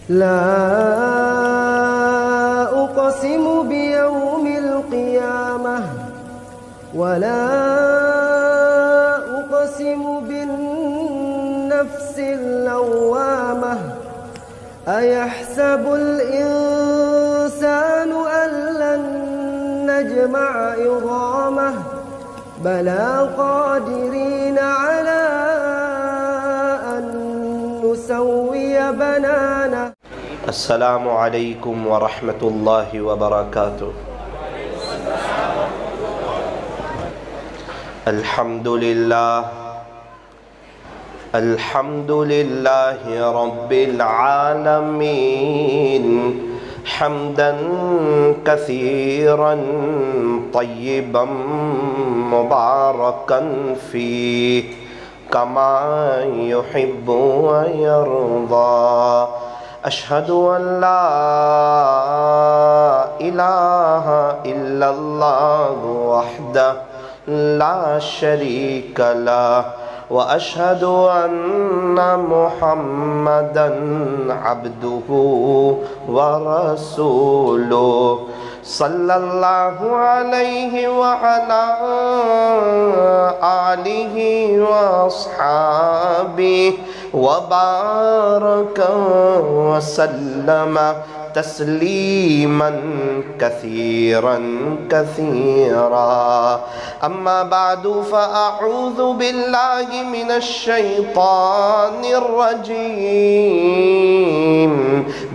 لا أقسم بيوم القيامة ولا أقسم بالنفس اللوامة أيحسب الإنسان أن لن نجمع عظامه بلى قادرين على أن نسوي بنانه. السلام علیکم ورحمۃ اللہ وبرکاتہ. الحمد للہ رب العالمین حمدا کثیرا طیبا مبارکا فیہ کما یحب ویرضا. اشہد ان لا الہ الا اللہ وحدہ لا شریک لہ واشہد ان محمدا عبدہ ورسولہ صلی اللہ علیہ وعلا آلہ واصحابہ وبارک وسلم تسلیما کثیرا کثیرا. اما بعد فاعوذ باللہ من الشیطان الرجیم.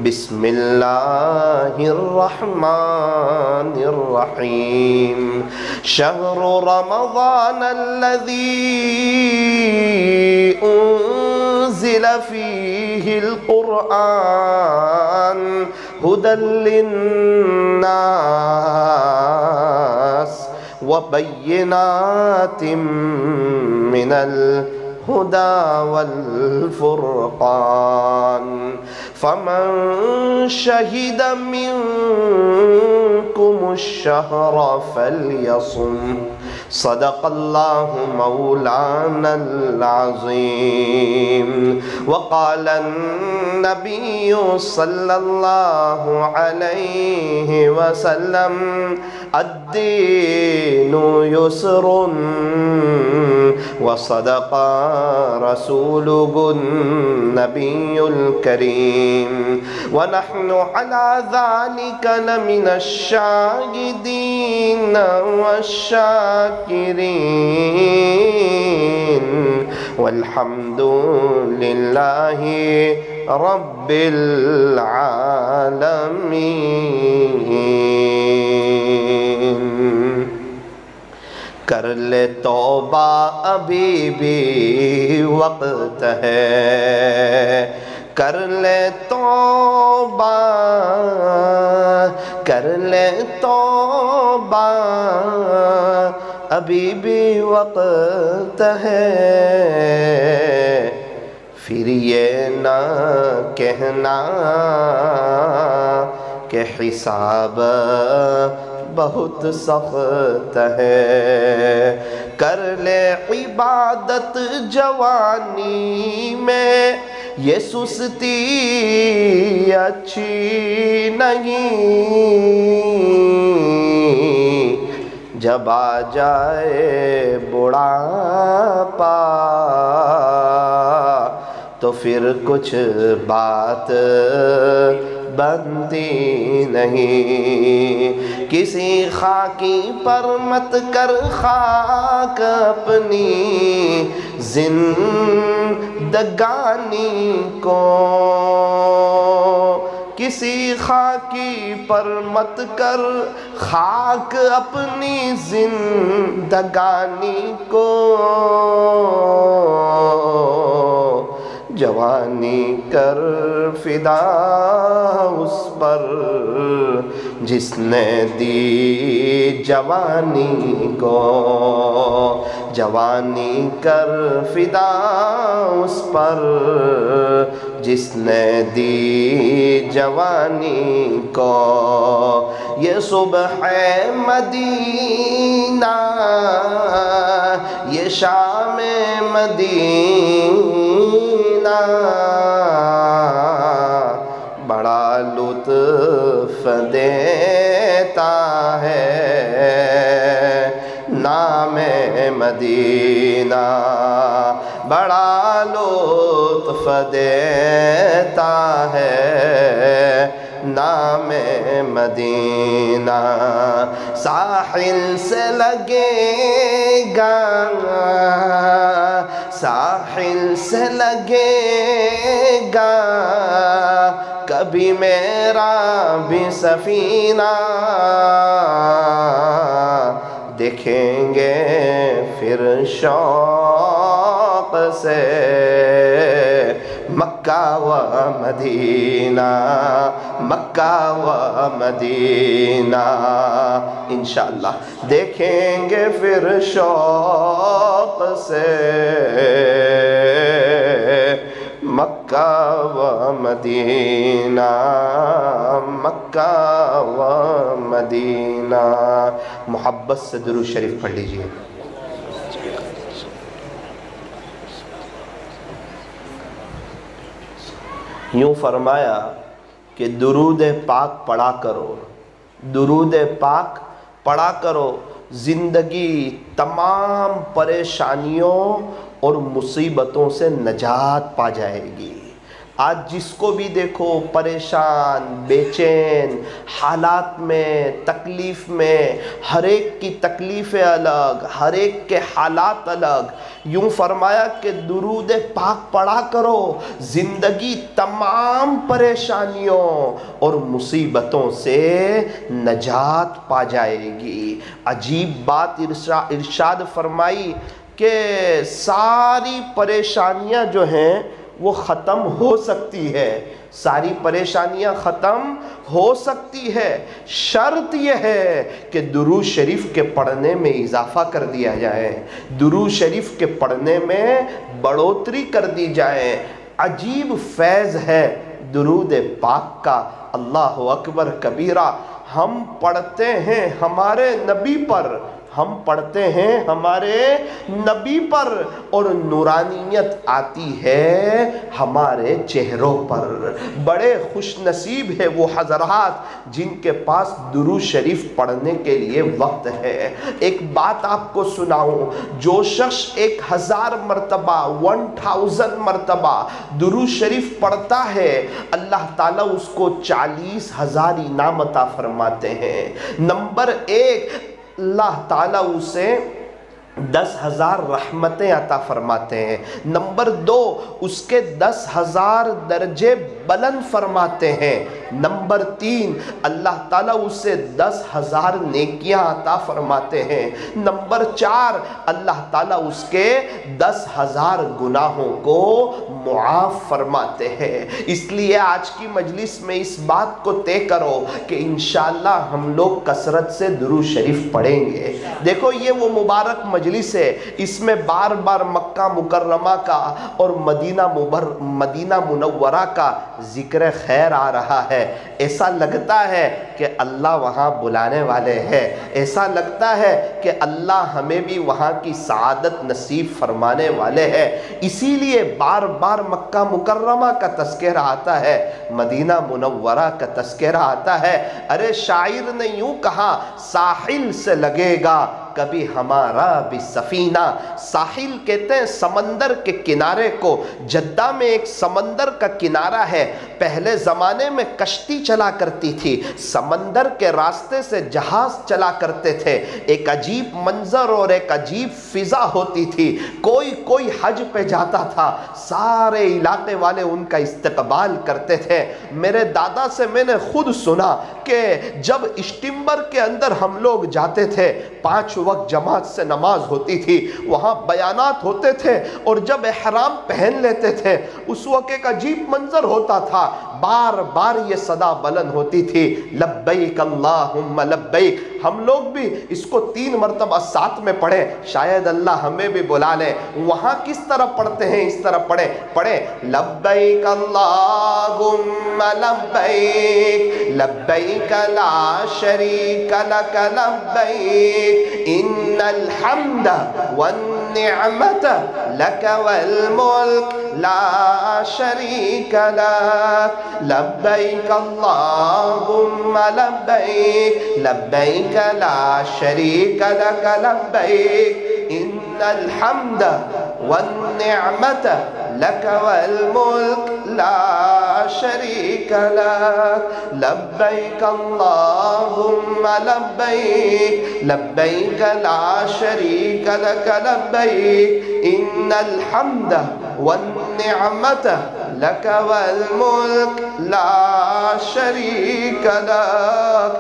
بسم اللہ الرحمن الرحیم. شہر رمضان الذی انزل فیہ القرآن هدى للناس وبينات من الهدى والفرقان فمن شهد منكم الشهر فليصم. صدق اللہ مولانا العظیم. وقال النبی صلی اللہ علیہ وسلم الدین یسر وصدق رسولہ النبی الکریم ونحن على ذلك لمن الشاہدین والشاکرین والحمد للہ رب العالمین. کر لے توبہ ابھی بھی وقت ہے، کر لے توبہ، کر لے توبہ ابھی بھی وقت ہے. پھر یہ نہ کہنا کہ حساب بہت سخت ہے. کر لے عبادت جوانی میں، یہ سستی اچھی نہیں. جب آ جائے بڑھاپا تو پھر کچھ بات بنتی نہیں. کسی خاکی پر مت کر خاک اپنی زندگانی کو، کسی خاکی پر مت کر خاک اپنی زندگانی کو. جوانی کر فدا اس پر جس نے دی جوانی کو. جوانی کر فدا اس پر جس نے دی جوانی کو. یہ صبح مدینہ، یہ شام مدینہ، لطف دیتا ہے نام مدینہ، بڑا لطف دیتا ہے نام مدینہ۔ ساحل سے لگے گا، ساحل سے لگے گا کبھی میرا بھی سفینہ، دیکھیں گے پھر شوق سے مکہ و مدینہ، مکہ و مدینہ۔ انشاءاللہ دیکھیں گے پھر شوق سے مکہ و مدینہ، مکہ و مدینہ۔ محبت سے درود شریف پڑھ لیجئے۔ یوں فرمایا کہ درود پاک پڑھا کرو، درود پاک پڑھا کرو، زندگی تمام پریشانیوں اور مصیبتوں سے نجات پا جائے گی۔ آج جس کو بھی دیکھو پریشان، بے چین حالات میں، تکلیف میں، ہر ایک کی تکلیفیں الگ، ہر ایک کے حالات الگ۔ یوں فرمایا کہ درود پاک پڑھا کرو، زندگی تمام پریشانیوں اور مصیبتوں سے نجات پا جائے گی۔ عجیب بات ارشاد فرمائی کہ ساری پریشانیاں جو ہیں وہ ختم ہو سکتی ہے، ساری پریشانیاں ختم ہو سکتی ہے، شرط یہ ہے کہ درود شریف کے پڑھنے میں اضافہ کر دیا جائے، درود شریف کے پڑھنے میں بڑھوتری کر دی جائے۔ عجیب فیض ہے درود پاک کا، اللہ اکبر کبیرہ۔ ہم پڑھتے ہیں ہمارے نبی پر، ہم پڑھتے ہیں ہمارے نبی پر، اور نورانیت آتی ہے ہمارے چہروں پر۔ بڑے خوش نصیب ہے وہ حضرات جن کے پاس درود شریف پڑھنے کے لیے وقت ہے۔ ایک بات آپ کو سناؤں، جو شخص 1000 مرتبہ 1000 مرتبہ درود شریف پڑھتا ہے، اللہ تعالیٰ اس کو 40,000 انعام عطا فرماتے ہیں۔ نمبر 1، اللہ تعالیٰ اسے 10,000 رحمتیں عطا فرماتے ہیں۔ نمبر 2، اس کے 10,000 درجے بلند فرماتے ہیں۔ نمبر 3، اللہ تعالیٰ اسے 10,000 نیکیاں عطا فرماتے ہیں۔ نمبر 4، اللہ تعالیٰ اس کے 10,000 گناہوں کو معاف فرماتے ہیں۔ اس لیے آج کی مجلس میں اس بات کو طے کرو کہ انشاءاللہ ہم لوگ کثرت سے درود شریف پڑھیں گے۔ دیکھو یہ وہ مبارک مجلس ہے، اس میں بار بار مکہ مکرمہ کا اور مدینہ منورہ کا ذکر خیر آ رہا ہے۔ ایسا لگتا ہے کہ اللہ وہاں بلانے والے ہیں، ایسا لگتا ہے کہ اللہ ہمیں بھی وہاں کی سعادت نصیب فرمانے والے ہیں۔ اسی لیے بار بار مکہ مکرمہ کا تذکرہ آتا ہے، مدینہ منورہ کا تذکرہ آتا ہے۔ ارے شاعر نے یوں کہا، ساحل سے لگے گا کبھی ہمارا بھی سفینہ۔ ساحل کہتے ہیں سمندر کے کنارے کو۔ جدہ میں ایک سمندر کا کنارہ ہے، پہلے زمانے میں کشتی چلا کرتی تھی، سمندر کے راستے سے جہاز چلا کرتے تھے۔ ایک عجیب منظر اور ایک عجیب فضا ہوتی تھی۔ کوئی حج پہ جاتا تھا، سارے علاقے والے ان کا استقبال کرتے تھے۔ میرے دادا سے میں نے خود سنا کہ جب اسٹمبر کے اندر ہم لوگ جاتے تھے، 5 وقت جماعت سے نماز ہوتی تھی، وہاں بیانات ہوتے تھے، اور جب احرام پہن لیتے تھے اس وقت ایک عجیب منظر ہوتا تھا، بار بار یہ صدا بلند ہوتی تھی، لبیک اللہم لبیک۔ ہم لوگ بھی اس کو 3 مرتبہ ساتھ میں پڑھیں، شاید اللہ ہمیں بھی بلا لے۔ وہاں کس طرح پڑھتے ہیں؟ اس طرح پڑھیں لبیک اللہم لبیک لبیک لا شریک لک لبیک ان الحمد والنعمت والنعمة لك والملك لا شريك لك لبيك اللهم لبيك لبيك لا شريك لك لبيك إن الحمد والنعمة لك والملك لا شريك لك لبيك اللهم لبيك لبيك لا شريك لك لبيك إن الحمد والنعمة لك والملك لا شریک لک.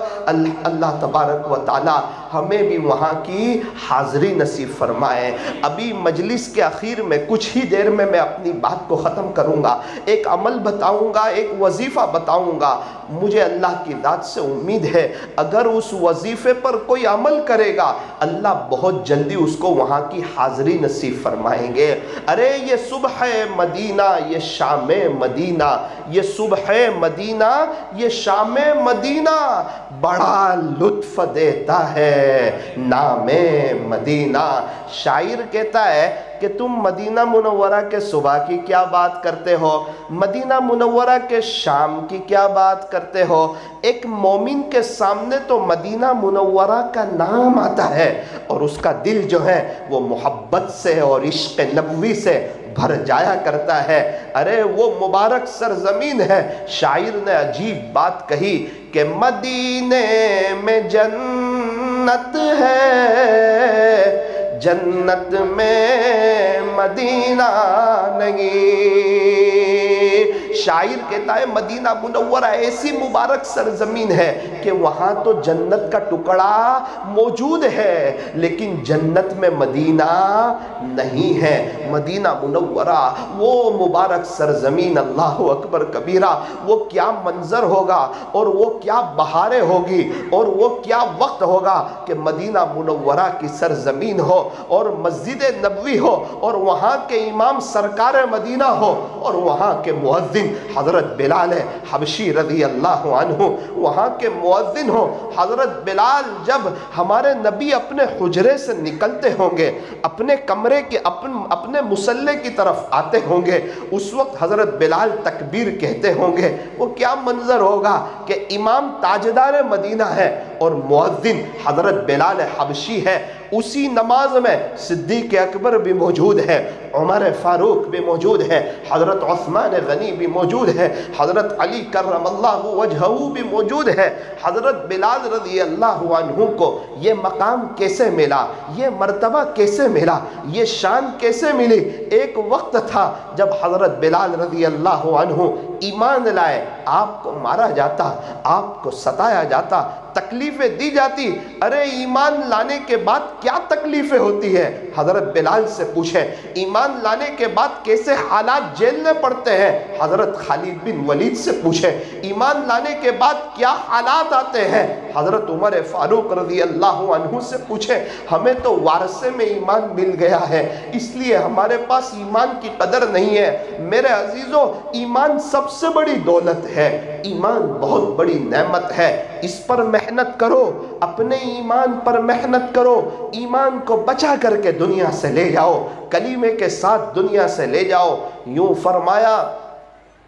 اللہ تبارک و تعالی ہمیں بھی وہاں کی حاضری نصیب فرمائے. ابھی مجلس کے اخیر میں کچھ ہی دیر میں اپنی بات کو ختم کروں گا. ایک عمل بتاؤں گا, ایک وظیفہ بتاؤں گا. مجھے اللہ کی ذات سے امید ہے اگر اس وظیفے پر کوئی عمل کرے گا اللہ بہت جلدی اس کو وہاں کی حاضری نصیب فرمائیں گے. ارے یہ صبح مدینہ, یہ شام مدینہ, یہ صبح مدینہ, یہ شام مدینہ بڑا لطف دیتا ہے نام مدینہ. شاعر کہتا ہے کہ تم مدینہ منورہ کے صبح کی کیا بات کرتے ہو, مدینہ منورہ کے شام کی کیا بات کرتے ہو. ایک مومن کے سامنے تو مدینہ منورہ کا نام آتا ہے اور اس کا دل جو ہے وہ محبت سے اور عشق نبوی سے بھر جایا کرتا ہے. ارے وہ مبارک سرزمین ہے. شاعر نے عجیب بات کہی کہ مدینے میں جنت ہے, جنت میں مدینہ نہیں. شاعر کہتا ہے مدینہ منورہ ایسی مبارک سرزمین ہے کہ وہاں تو جنت کا ٹکڑا موجود ہے لیکن جنت میں مدینہ نہیں ہے. مدینہ منورہ وہ مبارک سرزمین, اللہ اکبر کبیرہ, وہ کیا منظر ہوگا اور وہ کیا بہاریں ہوگی اور وہ کیا وقت ہوگا کہ مدینہ منورہ کی سرزمین ہو اور مسجد نبوی ہو اور وہاں کے امام سرکار مدینہ ہو اور وہاں کے مؤذن حضرت بلال حبشی رضی اللہ عنہ وہاں کے مؤذن ہو. حضرت بلال جب ہمارے نبی اپنے حجرے سے نکلتے ہوں گے, اپنے کمرے کے اپنے مصلے کی طرف آتے ہوں گے, اس وقت حضرت بلال تکبیر کہتے ہوں گے. وہ کیا منظر ہوگا کہ امام تاجدار مدینہ ہے اور مؤذن حضرت بلال حبشی ہے. اسی نماز میں صدیق اکبر بھی موجود ہے, عمر فاروق بھی موجود ہے, حضرت عثمان غنی بھی موجود ہے, حضرت علی کرم اللہ وجہہ بھی موجود ہے. حضرت بلال رضی اللہ عنہ کو یہ مقام کیسے ملا, یہ مرتبہ کیسے ملا, یہ شان کیسے ملی؟ ایک وقت تھا جب حضرت بلال رضی اللہ عنہ ایمان لائے, آپ کو مارا جاتا, آپ کو ستایا جاتا, تکلیفیں دی جاتی. ارے ایمان لانے کے بعد کیا تکلیفیں ہوتی ہے؟ حضرت بلال سے پوچھیں. ایمان لانے کے بعد کیسے حالات جھیلنے پڑتے ہیں؟ حضرت خالد بن ولید سے پوچھیں. ایمان لانے کے بعد کیا حالات آتے ہیں؟ حضرت عمر فاروق رضی اللہ عنہ سے پوچھیں. ہمیں تو وارثے میں ایمان مل گیا ہے اس لیے ہمارے پاس ایمان کی قدر نہیں ہے. میرے عزیزو, ایمان سب سے بڑی دولت ہے, ایمان بہت بڑی نعمت ہے. اس پر محنت کرو, اپنے ایمان پر محنت کرو, ایمان کو بچا کر کے دنیا سے لے جاؤ, کلمے کے ساتھ دنیا سے لے جاؤ. یوں فرمایا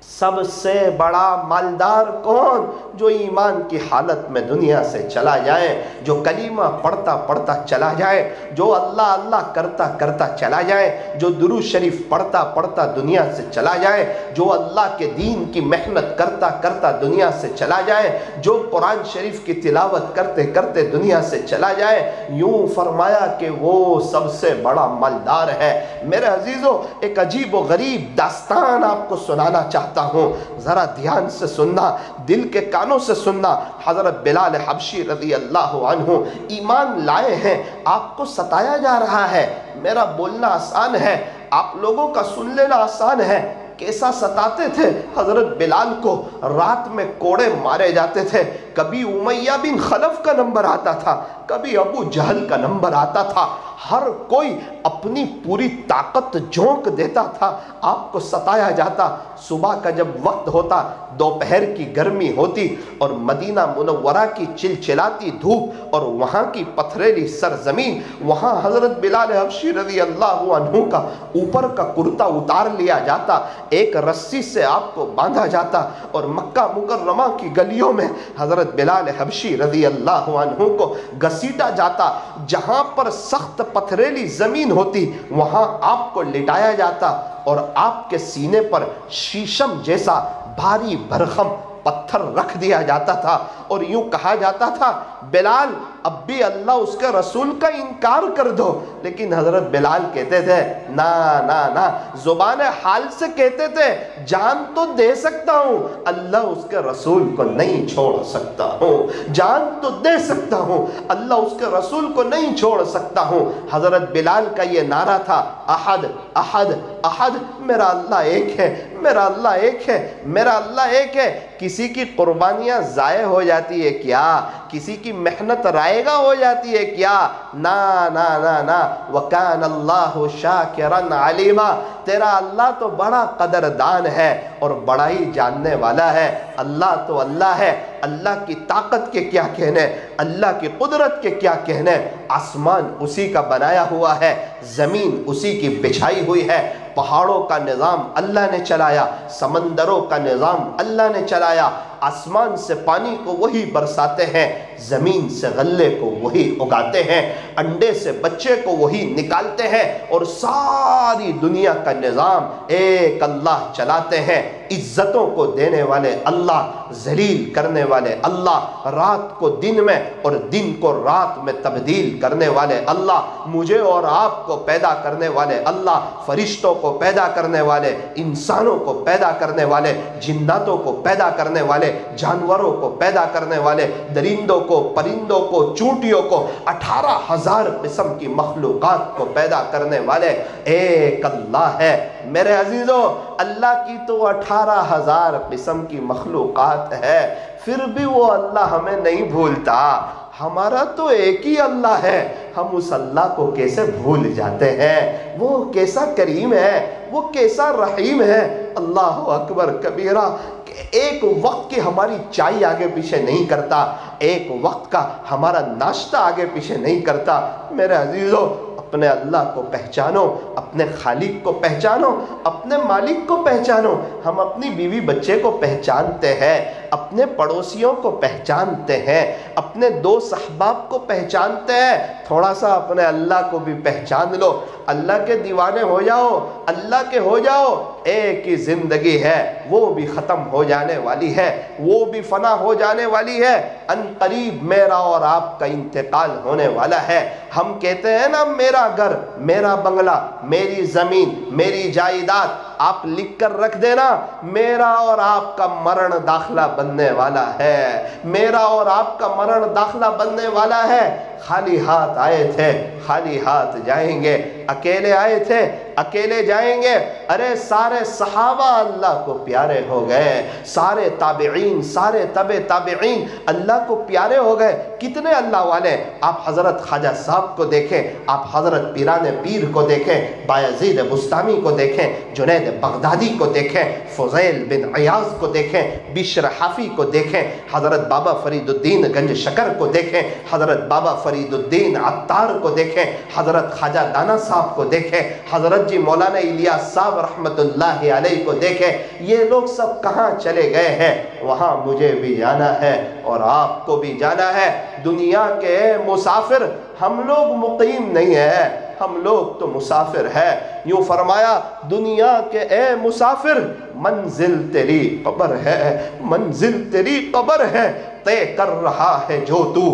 سب سے بڑا مالدار کون؟ جو ایمان کی حالت میں دنیا سے چلا جائے, جو کلمہ پڑھتا پڑھتا چلا جائے, جو اللہ اللہ کرتا کرتا چلا جائے, جو درود شریف پڑھتا پڑھتا دنیا سے چلا جائے, جو اللہ کے دین کی محنت کرتا کرتا دنیا سے چلا جائے, جو قرآن شریف کی تلاوت کرتے کرتے دنیا سے چلا جائے. یوں فرمایا کہ وہ سب سے بڑا مالدار ہے. میرے عزیزو, ایک عجیب و غریب داستان آپ کو سنانا چاہتا ہوں, ذرا دھیان سے سننا, دل کے کانوں سے سننا. حضرت بلال حبشی رضی اللہ عنہ ایمان لائے ہیں, آپ کو ستایا جا رہا ہے. میرا بولنا آسان ہے, آپ لوگوں کا سن لینا آسان ہے. کیسا ستاتے تھے حضرت بلال کو؟ رات میں کوڑے مارے جاتے تھے, کبھی امیہ بن خلف کا نمبر آتا تھا، کبھی ابو جہل کا نمبر آتا تھا، ہر کوئی اپنی پوری طاقت جھونک دیتا تھا، آپ کو ستایا جاتا۔ صبح کا جب وقت ہوتا، دوپہر کی گرمی ہوتی اور مدینہ منورہ کی چلچلاتی دھوپ اور وہاں کی پتھریلی سرزمین، وہاں حضرت بلال حبشی رضی اللہ عنہ کا اوپر کا کرتا اتار لیا جاتا، ایک رسی سے آپ کو باندھا جاتا اور مکہ مکرمہ کی گلیوں میں حضرت بلال حبشی رضی اللہ عنہ کو گھسیٹا جاتا، جہاں پر سخت پتھریلی زمین ہوتی وہاں آپ کو لٹایا جاتا اور آپ کے سینے پر شیشم جیسا بھاری بھرخم پتھر رکھ دیا جاتا تھا اور یوں کہا جاتا تھا بلال اب بھی اللہ اس کے رسول کا انکار کر دو، لیکن حضرت بلال کہتے تھے نا نا نا، زبان حال سے کہتے تھے جان تو دے سکتا ہوں، اللہ اس کے رسول کو نہیں چھوڑ سکتا ہوں، جان تو دے سکتا ہوں، اللہ اس کے رسول کو نہیں چھوڑ سکتا ہوں۔ حضرت بلال کا یہ نعرہ تھا احد احد احد، میرا اللہ ایک ہے، میرا اللہ ایک ہے، میرا اللہ ایک ہے۔ کسی کی قربانیاں ضائع ہو جاتی ہے کیا؟ کسی کی محنت رائے گا ہو جاتی ہے کیا؟ نا نا نا نا، وَكَانَ اللَّهُ شَاكِرًا عَلِيمًا، تیرا اللہ تو بڑا قدردان ہے اور بڑا ہی جاننے والا ہے۔ اللہ تو اللہ ہے، اللہ کی طاقت کے کیا کہنے، اللہ کی قدرت کے کیا کہنے، آسمان اسی کا بنایا ہوا ہے، زمین اسی کی بچھائی ہوئی ہے، پہاڑوں کا نظام اللہ نے چلایا، سمندروں کا نظام اللہ نے چلایا، آسمان سے پانی کو وہی برساتے ہیں، زمین سے غلے کو وہی اگاتے ہیں، انڈے سے بچے کو وہی نکالتے ہیں، اور ساری دنیا کا نظام ایک اللہ چلاتے ہیں۔ عزتوں کو دینے والے اللہ، ذلیل کرنے والے اللہ، رات کو دن میں اور دن کو رات میں تبدیل کرنے والے اللہ، مجھے اور آپ کو پیدا کرنے والے اللہ، فرشتوں کو پیدا کرنے والے، انسانوں کو پیدا کرنے والے، جناتوں کو پیدا کرنے والے، جانوروں کو پیدا کرنے والے، درندوں کو، پرندوں کو، چونٹیوں کو، 18,000 قسم کی مخلوقات کو پیدا کرنے والے ایک اللہ ہے۔ میرے عزیزو، اللہ کی تو 18,000 قسم کی مخلوقات ہے، پھر بھی وہ اللہ ہمیں نہیں بھولتا۔ ہمارا تو ایک ہی اللہ ہے، ہم اس اللہ کو کیسے بھول جاتے ہیں؟ وہ کیسا کریم ہے، وہ کیسا رحیم ہے۔ اللہ اکبر کبیرہ، ایک وقت کی ہماری چائے آگے پیچھے نہیں کرتا، ایک وقت کا ہمارا ناشتہ آگے پیچھے نہیں کرتا۔ میرے عزیزو، اپنے اللہ کو پہچانو، اپنے خالق کو پہچانو، اپنے مالک کو پہچانو۔ ہم اپنی بیوی بچے کو پہچانتے ہیں، اپنے پڑوسیوں کو پہچانتے ہیں، اپنے دوست احباب کو پہچانتے ہیں، تھوڑا سا اپنے اللہ کو بھی پہچان لو۔ اللہ کے دیوانے ہو جاؤ، اللہ کے ہو جاؤ۔ ایک ہی زندگی ہے، وہ بھی ختم ہو جانے والی ہے، وہ بھی فنا ہو جانے والی ہے۔ ان قریب میرا اور آپ کا انتقال ہونے والا ہے۔ ہم کہتے ہیں نا میرا گھر، میرا بنگلہ، میری زمین، میری جائیداد، آپ لکھ کر رکھ دینا، میرا اور آپ کا مرن داخلہ بننے والا ہے، میرا اور آپ کا مرن داخلہ بننے والا ہے۔ خالی ہاتھ آئے تھے، خالی ہاتھ جائیں گے، اکیلے آئے تھے، اکیلے جائیں گے۔ ارے سارے صحابہ اللہ کو پیارے ہو گئے، سارے تابعین، سارے تابعین اللہ کو پیارے ہو گئے۔ کتنے اللہ والے، آپ حضرت خواجہ صاحب کو دیکھیں، آپ حضرت پیران پیر کو دیکھیں، بایزید بستامی کو دیکھیں، جنید بغدادی کو دیکھیں، فضیل بن عیاض کو دیکھیں، بشر حافی کو دیکھیں، حضرت بابا فرید الدین گنج شکر کو دیکھیں، حضرت بابا فرید الدین عطار کو دیکھیں، حضرت خواجہ دانا صاحب کو دیکھیں، حضرت جی مولانا الیاس صاحب رحمت اللہ علیہ کو دیکھیں۔ یہ لوگ سب کہاں چلے گئے ہیں؟ وہاں مجھے بھی جانا ہے اور آپ کو بھی جانا ہے۔ دنیا کے مسافر، ہم لوگ مقیم نہیں ہیں، ہم لوگ تو مسافر ہیں۔ یوں فرمایا دنیا کے اے مسافر، منزل تیری قبر ہے، منزل تیری قبر ہے، طے کر رہا ہے جو تو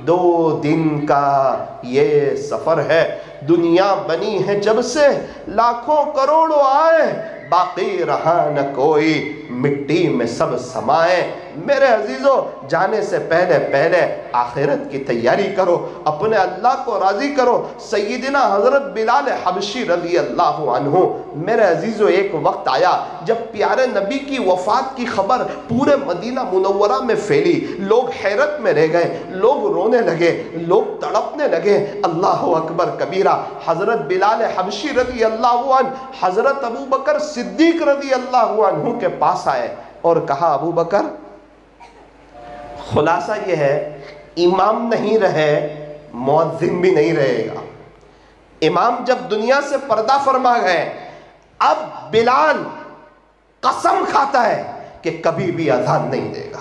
2 دن کا یہ سفر ہے۔ دنیا بنی ہے جب سے لاکھوں کروڑوں آئے، باقی رہا نہ کوئی، مٹی میں سب سمائیں۔ میرے عزیزو، جانے سے پہلے پہلے آخرت کی تیاری کرو، اپنے اللہ کو راضی کرو۔ سیدنا حضرت بلال حبشی رضی اللہ عنہ، میرے عزیزو، ایک وقت آیا جب پیارے نبی کی وفات کی خبر پورے مدینہ منورہ میں پھیلی، لوگ حیرت میں رہ گئے، لوگ رونے لگے، لوگ تڑپنے لگے۔ اللہ اکبر کبیرہ۔ حضرت بلال حبشی رضی اللہ عنہ حضرت ابو بکر صدیق رضی اللہ عنہ کے پاس آئے اور کہا، ابو بکر، خلاصہ یہ ہے، امام نہیں رہے، مؤذن بھی نہیں رہے گا۔ امام جب دنیا سے پردہ فرما گئے، اب بلال قسم کھاتا ہے کہ کبھی بھی اذان نہیں دے گا۔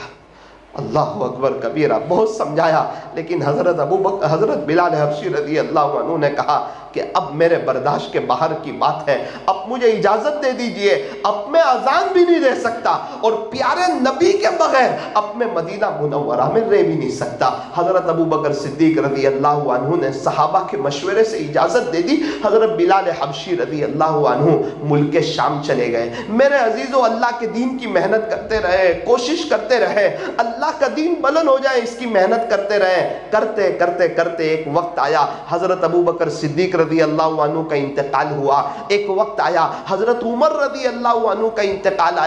اللہ اکبر کبیرہ۔ بہت سمجھایا، لیکن حضرت بلال حبشی رضی اللہ عنہ نے کہا کہ اب میرے برداشت کے باہر کی بات ہے، اب مجھے اجازت دے دیجئے، اب میں اذان بھی نہیں دے سکتا اور پیارے نبی کے بغیر اب میں مدینہ منورہ میں رہ بھی نہیں سکتا۔ حضرت ابو بکر صدیق رضی اللہ عنہ نے صحابہ کے مشورے سے اجازت دے دی۔ حضرت بلال حبشی رضی اللہ عنہ ملک شام چلے گئے۔ میرے عزیزو، اللہ کے دین کی محنت کرتے رہے، کوشش کرتے رہے، اللہ کا دین بلند ہو جائے اس کی محنت کرتے رہے۔ کرتے کرتے کرتے ایک وقت آیا حضرت ابو بکر صدیق رضی اللہ عنہ کا انتقال ہوا۔ ایک وقت آیا حضرت عمر رضی اللہ عنہ کا انتقال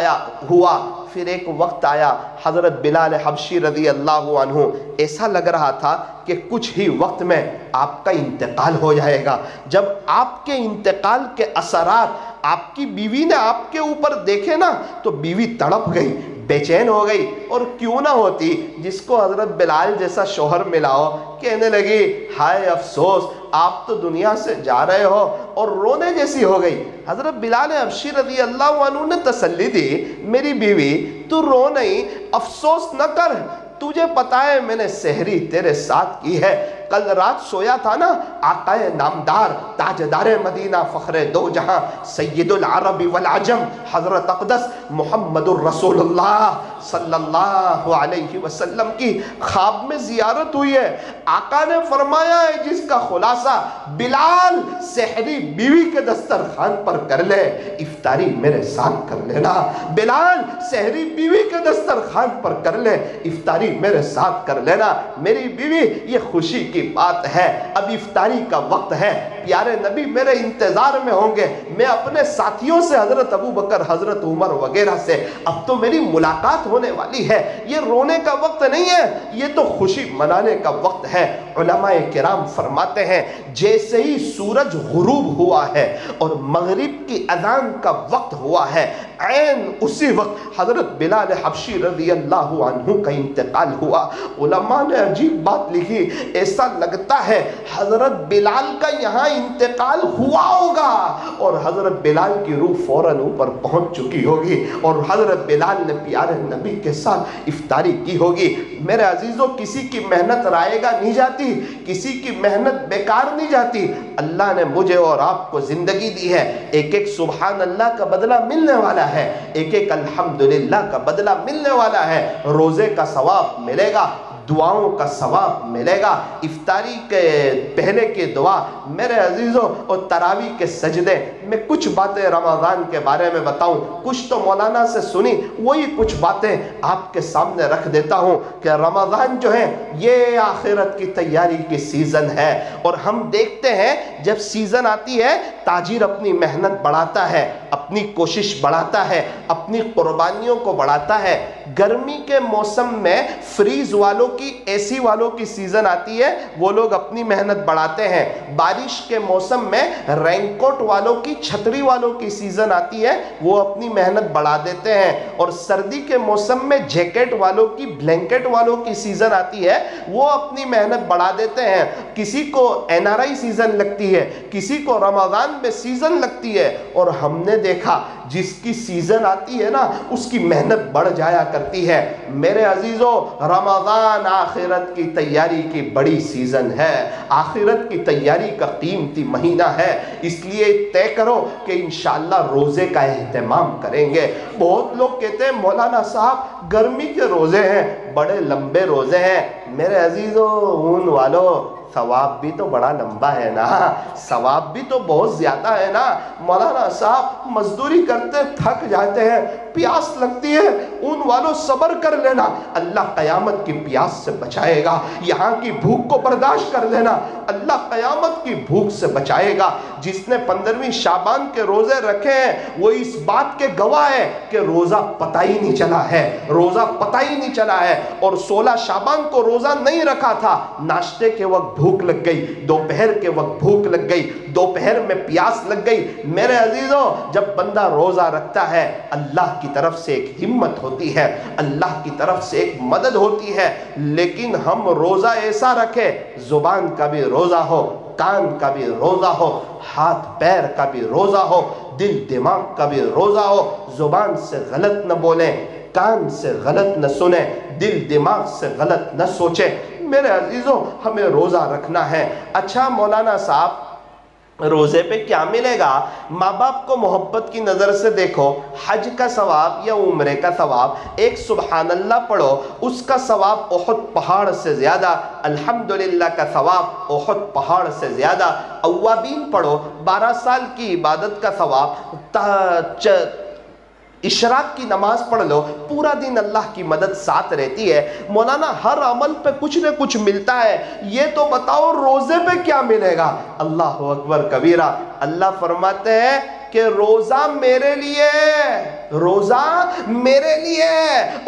ہوا۔ پھر ایک وقت آیا حضرت بلال حبشی رضی اللہ عنہ، ایسا لگ رہا تھا کہ کچھ ہی وقت میں آپ کا انتقال ہو جائے گا۔ جب آپ کے انتقال کے اثرات آپ کی بیوی نے آپ کے اوپر دیکھے نا، تو بیوی تڑپ گئی، بے چین ہو گئی، اور کیوں نہ ہوتی جس کو حضرت بلال جیسا شوہر ملا ہو۔ کہنے لگی، ہائے افسوس، آپ تو دنیا سے جا رہے ہو، اور رونے جیسی ہو گئی۔ حضرت بلال حبشی رضی اللہ عنہ نے تسلی دی، میری بیوی تو رو نہیں، افسوس نہ کر، تجھے پتا ہے میں نے سحری تیرے ساتھ کی ہے۔ کل رات سویا تھا نا، آقا نامدار، تاجدار مدینہ، فخر دو جہاں، سید العرب والعجم، حضرت اقدس محمد الرسول اللہ صلی اللہ علیہ وسلم کی خواب میں زیارت ہوئی ہے۔ آقا نے فرمایا ہے جس کا خلاصہ بلال سحری بیوی کے دسترخوان پر کر لے، افطاری میرے ساتھ کر لینا۔ بلال سحری بیوی کے دسترخوان پر کر لے، افطاری میرے ساتھ کر لینا۔ میری بیوی، یہ خوشی کی بات ہے، اب افطاری کا وقت ہے، پیارے نبی میرے انتظار میں ہوں گے، میں اپنے ساتھیوں سے، حضرت ابو بکر، حضرت عمر وغیرہ سے اب تو میری ملاقات ہونے والی ہے۔ یہ رونے کا وقت نہیں ہے، یہ تو خوشی منانے کا وقت ہے۔ علماء کرام فرماتے ہیں جیسے ہی سورج غروب ہوا ہے اور مغرب کی اذان کا وقت ہوا ہے، عین اسی وقت حضرت بلال حبشی رضی اللہ عنہ کا انتقال ہوا۔ علماء نے عجیب بات لکھی، ایسا لگتا ہے حضرت بلال کا یہاں انتقال ہوا ہوگا اور حضرت بلال کی روح فوراً اوپر پہنچ چکی ہوگی اور حضرت بلال نے پیارے نبی کے ساتھ افطاری کی ہوگی۔ میرے عزیزوں، کسی کی محنت رائے گا نہیں جاتی، کسی کی محنت بیکار نہیں جاتی۔ اللہ نے مجھے اور آپ کو زندگی دی ہے، ایک ایک سبحان اللہ کا بدلہ ملنے والا ہے، ایک ایک الحمدللہ کا بدلہ ملنے والا ہے۔ روزے کا ثواب ملے گا، دعاؤں کا ثواب ملے گا، افطاری کے پہلے کی دعا، میرے عزیزوں، اور تراویح کے سجدے۔ میں کچھ باتیں رمضان کے بارے میں بتاؤں، کچھ تو مولانا سے سنی، وہی کچھ باتیں آپ کے سامنے رکھ دیتا ہوں کہ رمضان جو ہے یہ آخرت کی تیاری کی سیزن ہے، اور ہم دیکھتے ہیں جب سیزن آتی ہے تاجر اپنی محنت بڑھاتا ہے، اپنی کوشش بڑھاتا ہے، اپنی قربانیوں کو بڑھاتا ہے۔ گرمی کے موسم میں فریز والوں کی، اے سی والوں کی سیزن آتی ہے، وہ لوگ اپنی محنت بڑھاتے ہیں۔ بارش کے موسم میں رین کوٹ والوں کی، چھتری والوں کی سیزن آتی ہے، وہ اپنی محنت بڑھا دیتے ہیں۔ اور سردی کے موسم میں جیکٹ والوں کی، بلینکٹ والوں کی سیزن آتی ہے، وہ اپنی محنت بڑھا دیتے ہیں۔ کسی کو NRI سیزن لگتی ہے، کسی کو رمضان میں سیزن لگتی ہے، اور ہم نے دیکھا جس کی سیزن آتی ہے نا اس کی محنت بڑھ جایا کرتی ہے۔ میرے عزیزو، رمضان آخرت کی تیاری کی بڑی سیزن ہے، آخرت کی تیاری کا قیمتی مہینہ ہے، اس لیے طے کرو کہ انشاءاللہ روزے کا اہتمام کریں گے۔ بہت لوگ کہتے ہیں مولانا صاحب گرمی کے روزے ہیں، بڑے لمبے روزے ہیں۔ میرے عزیزو، اون والو، ثواب بھی تو بڑا لمبا ہے نا، ثواب بھی تو بہت زیادہ ہے نا۔ مولانا صاحب مزدوری کر کرتے تھک جاتے ہیں, پیاس لگتی ہے, ان والوں صبر کر لینا, اللہ قیامت کی پیاس سے بچائے گا. یہاں کی بھوک کو برداشت کر لینا, اللہ قیامت کی بھوک سے بچائے گا. جس نے 15ویں شعبان کے روزے رکھے ہیں وہ اس بات کے گواہ ہے کہ روزہ پتہ ہی نہیں چلا ہے, روزہ پتہ ہی نہیں چلا ہے. اور 16 شعبان کو روزہ نہیں رکھا تھا, ناشتے کے وقت بھوک لگ گئی, دوپہر کے وقت بھوک لگ گئی, دوپہر میں پیاس لگ گئی. میرے عزیزوں, جب بندہ روزہ رکھتا ہے اللہ کی طرف سے ایک ہمت ہوتی ہے, اللہ کی طرف سے ایک مدد ہوتی ہے. لیکن ہم روزہ ایسا رکھے, زبان کا بھی روزہ ہو, کان کا بھی روزہ ہو, ہاتھ پیر کا بھی روزہ ہو, دل دماغ کا بھی روزہ ہو. زبان سے غلط نہ بولیں, کان سے غلط نہ سنیں, دل دماغ سے غلط نہ سوچیں. میرے عزیزوں, ہمیں روزہ رکھنا ہے. اچھا مولانا صاحب, روزے پہ کیا ملے گا؟ ماں باپ کو محبت کی نظر سے دیکھو. حج کا ثواب یا عمرے کا ثواب, ایک سبحان اللہ پڑھو اس کا ثواب احد پہاڑ سے زیادہ, الحمدللہ کا ثواب احد پہاڑ سے زیادہ. اوابین پڑھو, 12 سال کی عبادت کا ثواب. اشراق کی نماز پڑھ لو, پورا دن اللہ کی مدد ساتھ رہتی ہے. مولانا ہر عمل پہ کچھ نہ کچھ ملتا ہے, یہ تو بتاؤ روزے پہ کیا ملے گا؟ اللہ اکبر کبیرہ. اللہ فرماتے ہیں کہ روزہ میرے لیے, روزہ میرے لیے,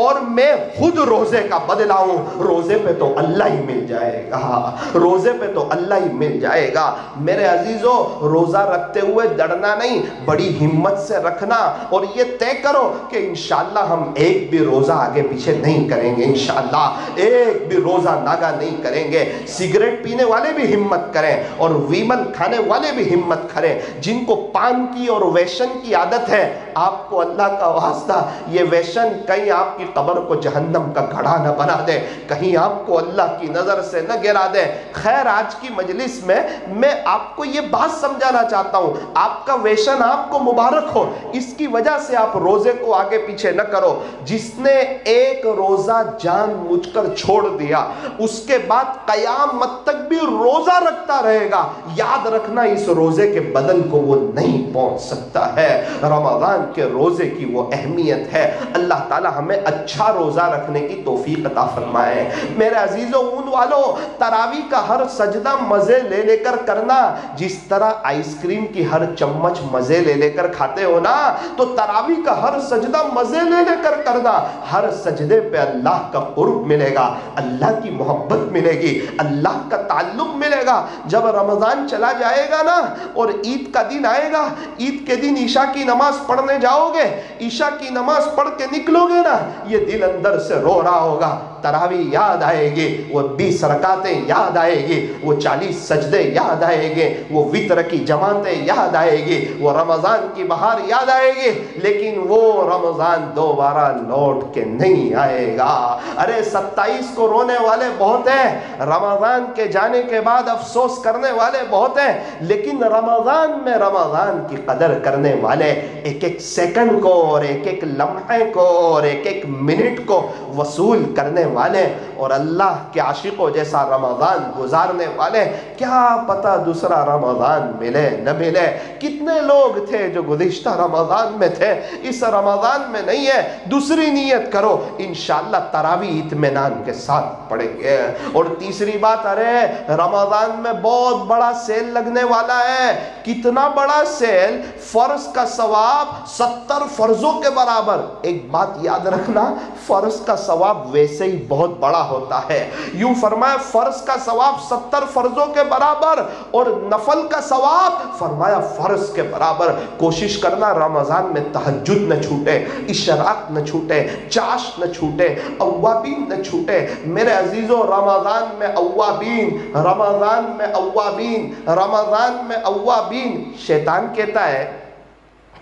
اور میں خود روزے کا بدلہ ہوں. روزے پہ تو اللہ ہی مل جائے گا, روزے پہ تو اللہ ہی مل جائے گا. میرے عزیزوں, روزہ رکھتے ہوئے ڈرنا نہیں, بڑی ہمت سے رکھنا, اور یہ طے کرو کہ انشاءاللہ ہم ایک بھی روزہ آگے پیچھے نہیں کریں گے. انشاءاللہ ایک بھی روزہ ناگا نہیں کریں گے. سگریٹ پینے والے بھی ہمت کریں, اور ویمن کھانے والے بھی ہمت کریں. جن کو پان کی اور ویشن کی عادت ہے, آپ کو اللہ کا واسطہ یہ ویشن کہیں آپ کی قبر کو جہنم کا گڑھا نہ بنا دے, کہیں آپ کو اللہ کی نظر سے نہ گرا دے. خیر, آج کی مجلس میں آپ کو یہ بات سمجھانا چاہتا ہوں, آپ کا ویشن آپ کو مبارک ہو, اس کی وجہ سے آپ روزے کو آگے پیچھے نہ کرو. جس نے ایک روزہ جان بوجھ کر چھوڑ دیا, اس کے بعد قیامت تک بھی روزہ رکھتا رہے گا, یاد رکھنا اس روزے کے بدل کو وہ نہیں پہنچ سکتا ہے. رمضان کے روزے کی وہ اہمیت ہے. اللہ تعالی ہمیں اچھا روزہ رکھنے کی توفیق عطا فرمائے. میرے عزیزوں, اون والوں, تراویح کا ہر سجدہ مزے لے لے کر کرنا. جس طرح آئس کریم کی ہر چمچ مزے لے لے کر کھاتے ہو نا, تو تراویح کا ہر سجدہ مزے لے لے کر کرنا. ہر سجدے پہ اللہ کا قرب ملے گا, اللہ کی محبت ملے گی, اللہ کا تعلق ملے گا. جب رمضان چلا جائے گا نا اور عید کا دن آئے گا, عید کے دن عشاء کی نماز پڑھنے جاؤ گے, عشاء کی نماز پڑھ کے نکلو گے نا, یہ دل اندر سے رو رہا ہوگا. تراویح یاد آئے گی, وہ 20 رکعتیں یاد آئے گی, وہ 40 سجدے یاد آئے گے, وہ وتر کی جماعتیں یاد آئے گی, وہ رمضان کی بہار یاد آئے گی. لیکن وہ رمضان دوبارہ لوٹ کے نہیں آئے گا. ارے 27 کو رونے والے بہت ہیں, رمضان کے جانے کے بعد افسوس کرنے والے بہت ہیں, لیکن رمضان میں رمضان کی قدر کرنے والے ایک ایک سیکنڈ کو اور ایک ایک لمحے کو اور ایک ایک منٹ کو وصول کرنے والے, اور اللہ کے عاشقوں جیسا رمضان گزارنے والے. کیا پتہ دوسرا رمضان ملے نہ ملے. کتنے لوگ تھے جو گزشتہ رمضان میں تھے, اس رمضان میں نہیں ہے. دوسری نیت کرو, انشاءاللہ تراویح اطمینان کے ساتھ پڑھیں گے. اور تیسری بات, ارے رمضان میں بہت بڑا سیل لگنے والا ہے. کتنا بڑا سیل؟ فرض کا ثواب 70 فرضوں کے برابر. ایک بات یاد رکھنا, فرض کا ثواب ویسے ہی بہت بڑا ہوتا ہے. یوں فرمایا فرض کا ثواب 70 فرضوں کے برابر, اور نفل کا ثواب فرمایا فرض کے برابر. کوشش کرنا رمضان میں تہجد نہ چھوٹے, اشراق نہ چھوٹے, چاش نہ چھوٹے, اوابین نہ چھوٹے. میرے عزیزوں, رمضان میں اوابین, رمضان میں اوابین, رمضان میں اوابین. شیطان کہتا ہے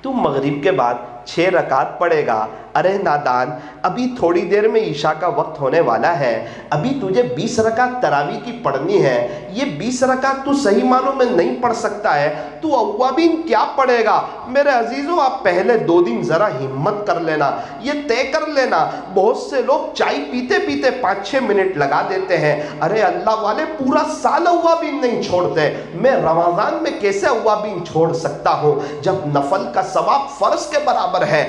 تو مغرب کے بعد 6 رکعت پڑھے گا, ارے نادان، ابھی تھوڑی دیر میں عشاء کا وقت ہونے والا ہے، ابھی تجھے 20 رکعت تراویح کی پڑھنی ہے، یہ 20 رکعت تو صحیح معنوں میں نہیں پڑھ سکتا ہے، تو اوابین کیا پڑھے گا؟ میرے عزیزوں، آپ پہلے 2 دن ذرا ہمت کر لینا، یہ طے کر لینا۔ بہت سے لوگ چائے پیتے پیتے 5-6 منٹ لگا دیتے ہیں، ارے اللہ والے پورا سال اوابین نہیں چھوڑتے، میں رمضان میں کیسے اوابین چھوڑ سکتا ہوں جب نفل کا ثواب فرض کے برابر ہے؟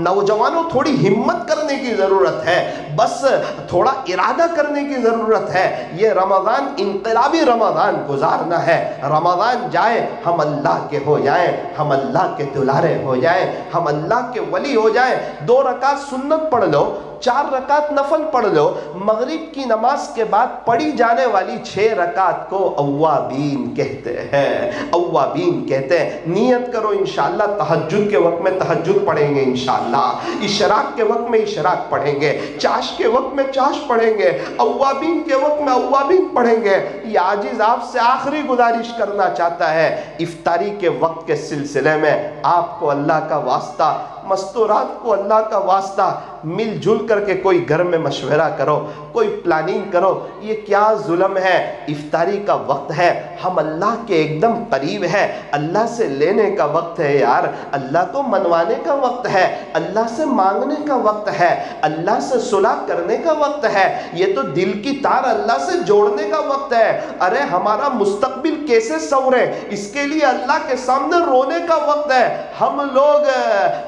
نوجوانوں، تھوڑی ہمت کرنے کی ضرورت ہے، بس تھوڑا ارادہ کرنے کی ضرورت ہے۔ یہ رمضان انقلابی رمضان گزارنا ہے، رمضان جائے ہم اللہ کے ہو جائیں، ہم اللہ کے دلارے ہو جائیں، ہم اللہ کے ولی ہو جائیں۔ 2 رکعت سنت پڑھ لو، 4 رکعت نفل پڑھ لو، مغرب کی نماز کے بعد پڑھی جانے والی 6 رکعت کو اوابین کہتے ہیں، اوابین کہتے ہیں۔ نیت کرو انشاءاللہ تہجد کے وقت میں تہجد پڑھیں گے، انشاءاللہ اشراق کے وقت میں اشراق پڑھیں گے، چاش کے وقت میں چاش پڑھیں گے، اوابین کے وقت میں اوابین پڑھیں گے۔ یہ عاجز آپ سے آخری گزارش کرنا چاہتا ہے، افطاری کے وقت کے سلسلے میں آپ کو اللہ کا واسطہ، مستورات کو اللہ کا واسطہ، مل جل کر کے کوئی گھر میں مشورہ کرو، کوئی پلاننگ کرو۔ یہ کیا ظلم ہے؟ افطاری کا وقت ہے، ہم اللہ کے ایک دم قریب ہے، اللہ سے لینے کا وقت ہے یار، اللہ کو منوانے کا وقت ہے، اللہ سے مانگنے کا وقت ہے، اللہ سے صلح کرنے کا وقت ہے، یہ تو دل کی تار اللہ سے جوڑنے کا وقت ہے۔ ارے ہمارا مستقبل کیسے سنورے، اس کے لیے اللہ کے سامنے رونے کا وقت ہے۔ ہم لوگ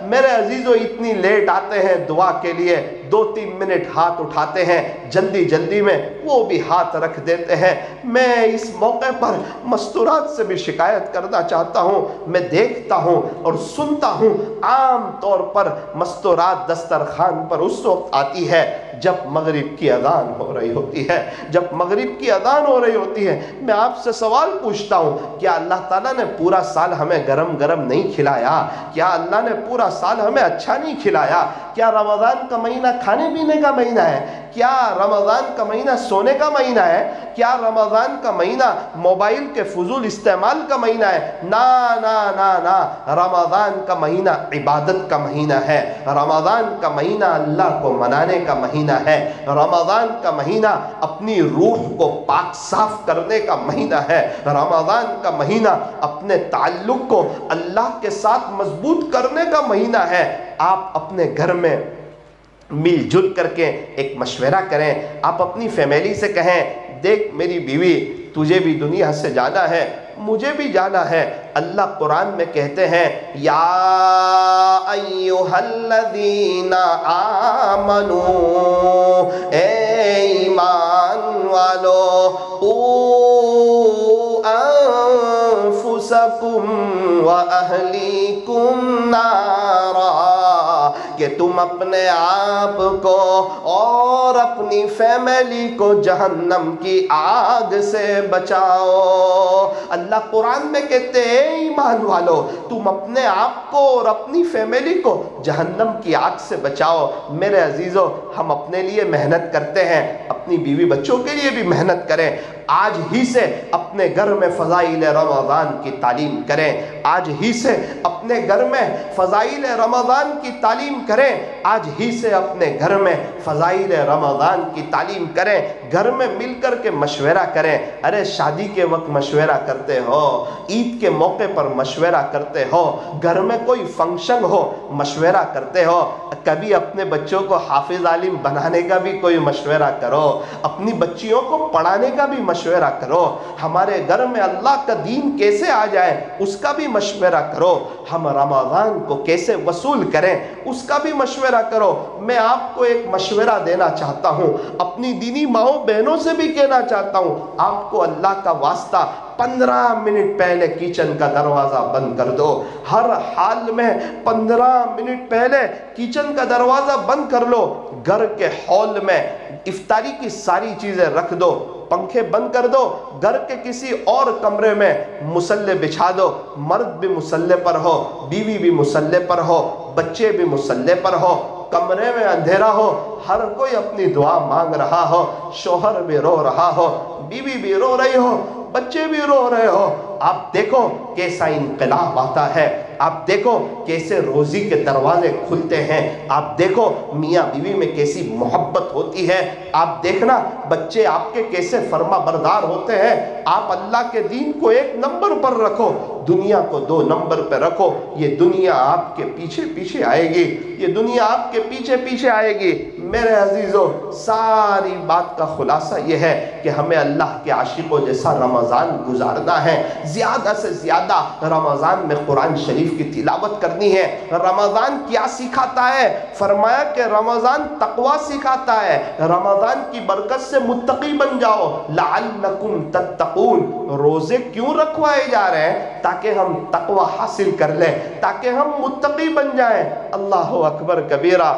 میرے عزیزو اتنی لیٹ آتے ہیں دعا کے لیے، 2-3 منٹ ہاتھ اٹھاتے ہیں، جلدی جلدی میں وہ بھی ہاتھ رکھ دیتے ہیں۔ میں اس موقع پر مستورات سے بھی شکایت کرنا چاہتا ہوں، میں دیکھتا ہوں اور سنتا ہوں، عام طور پر مستورات دسترخوان پر اس وقت آتی ہے جب مغرب کی اذان ہو رہی ہوتی ہے، جب مغرب کی اذان ہو رہی ہوتی ہے۔ میں آپ سے سوال پوچھتا ہوں، کیا اللہ تعالیٰ نے پورا سال ہمیں گرم گرم نہیں کھلایا؟ کیا اللہ نے پورا سال ہمیں اچھا نہیں کھلایا؟ کیا رمضان کا مہینہ کھانے پینے کا مہینہ ہے؟ کیا رمضان کا مہینہ سونے کا مہینہ ہے؟ کیا رمضان کا مہینہ موبائل کے فضول استعمال کا مہینہ ہے؟ نا نا نا نا، رمضان کا مہینہ عبادت کا مہینہ ہے، رمضان کا مہینہ اللہ کو منانے کا مہینہ ہے، رمضان کا مہینہ اپنی روح کو پاک صاف کرنے کا مہینہ ہے، رمضان کا مہینہ اپنے تعلق کو اللہ کے ساتھ مضبوط کرنے کا مہینہ ہے۔ آپ اپنے گھر میں مل جل کر کے ایک مشورہ کریں، آپ اپنی فیملی سے کہیں، دیکھ میری بیوی، تجھے بھی دنیا سے جانا ہے، مجھے بھی جانا ہے۔ اللہ قرآن میں کہتے ہیں، یا ایھا الذین آمنو، اے ایمان والو، انفسکم واہلیکم نارا، کہ تم اپنے آپ کو اور اپنی فیملی کو جہنم کی آگ سے بچاؤ۔ اللہ قرآن میں کہتے ہیں، ایمان والو، تم اپنے آپ کو اور اپنی فیملی کو جہنم کی آگ سے بچاؤ۔ میرے عزیزو، ہم اپنے لیے محنت کرتے ہیں، اپنی بیوی بچوں کے لیے بھی محنت کریں۔ آج ہی سے اپنے گھر میں فضائل رمضان کی تعلیم کریں، آج ہی سے اپنے گھر میں فضائل رمضان کی تعلیم کریں، آج ہی سے اپنے گھر میں فضائل رمضان کی تعلیم کریں، گھر میں مل کر کے مشورہ کریں۔ ارے شادی کے وقت مشورہ کرتے ہو، عید کے موقع پر مشورہ کرتے ہو، گھر میں کوئی فنکشن ہو مشورہ کرتے ہو، کبھی اپنے بچوں کو حافظ عالم بنانے کا بھی کوئی مشورہ کرو، اپنی بچیوں کو پڑھانے کا بھی مشورہ کرو، ہمارے گھر میں اللہ کا دین کیسے آ جائے اس کا بھی مشورہ کرو، ہم رمضان کو کیسے وصول کریں اس کا بھی مشورہ کرو۔ میں آپ کو ایک مشورہ دینا چاہتا ہوں، اپنی دینی ماؤں بہنوں سے بھی کہنا چاہتا ہوں، آپ کو اللہ کا واسطہ 15 منٹ پہلے کچن کا دروازہ بند کر دو، ہر حال میں 15 منٹ پہلے کچن کا دروازہ بند کر لو، گھر کے ہال میں افطاری کی ساری چیزیں رکھ دو، پنکھے بند کر دو، گھر کے کسی اور کمرے میں مصلی بچھا دو، مرد بھی مصلی پر ہو، بیوی بھی مصلی پر ہو، بچے بھی مصلی پر ہو، کمرے میں اندھیرا ہو، ہر کوئی اپنی دعا مانگ رہا ہو، شوہر بھی رو رہا ہو، بیوی بھی رو رہی ہو، بچے بھی رو رہے ہو، آپ دیکھو کیسا انقلاب آتا ہے۔ آپ دیکھو کیسے روزی کے دروازے کھلتے ہیں، آپ دیکھو میاں بیوی میں کیسی محبت ہوتی ہے، آپ دیکھنا بچے آپ کے کیسے فرما بردار ہوتے ہیں۔ آپ اللہ کے دین کو 1 نمبر پر رکھو، دنیا کو 2 نمبر پہ رکھو، یہ دنیا آپ کے پیچھے پیچھے آئے گی، یہ دنیا آپ کے پیچھے پیچھے آئے گی۔ میرے عزیزو، ساری بات کا خلاصہ یہ ہے کہ ہمیں اللہ کے عاشقوں جیسا رمضان گزارنا ہے، زیادہ سے زیادہ رمضان میں قرآن شریف کی تلاوت کرنی ہے۔ رمضان کیا سکھاتا ہے؟ فرمایا کہ رمضان تقوی سکھاتا ہے، رمضان کی برکت سے متقی بن جاؤ، لعلکم تتقون۔ روزے کیوں رکھوائے جا رہے ہیں؟ تاکہ ہم تقوی حاصل کر لیں، تاکہ ہم متقی بن جائیں۔ اللہ اکبر کبیرہ۔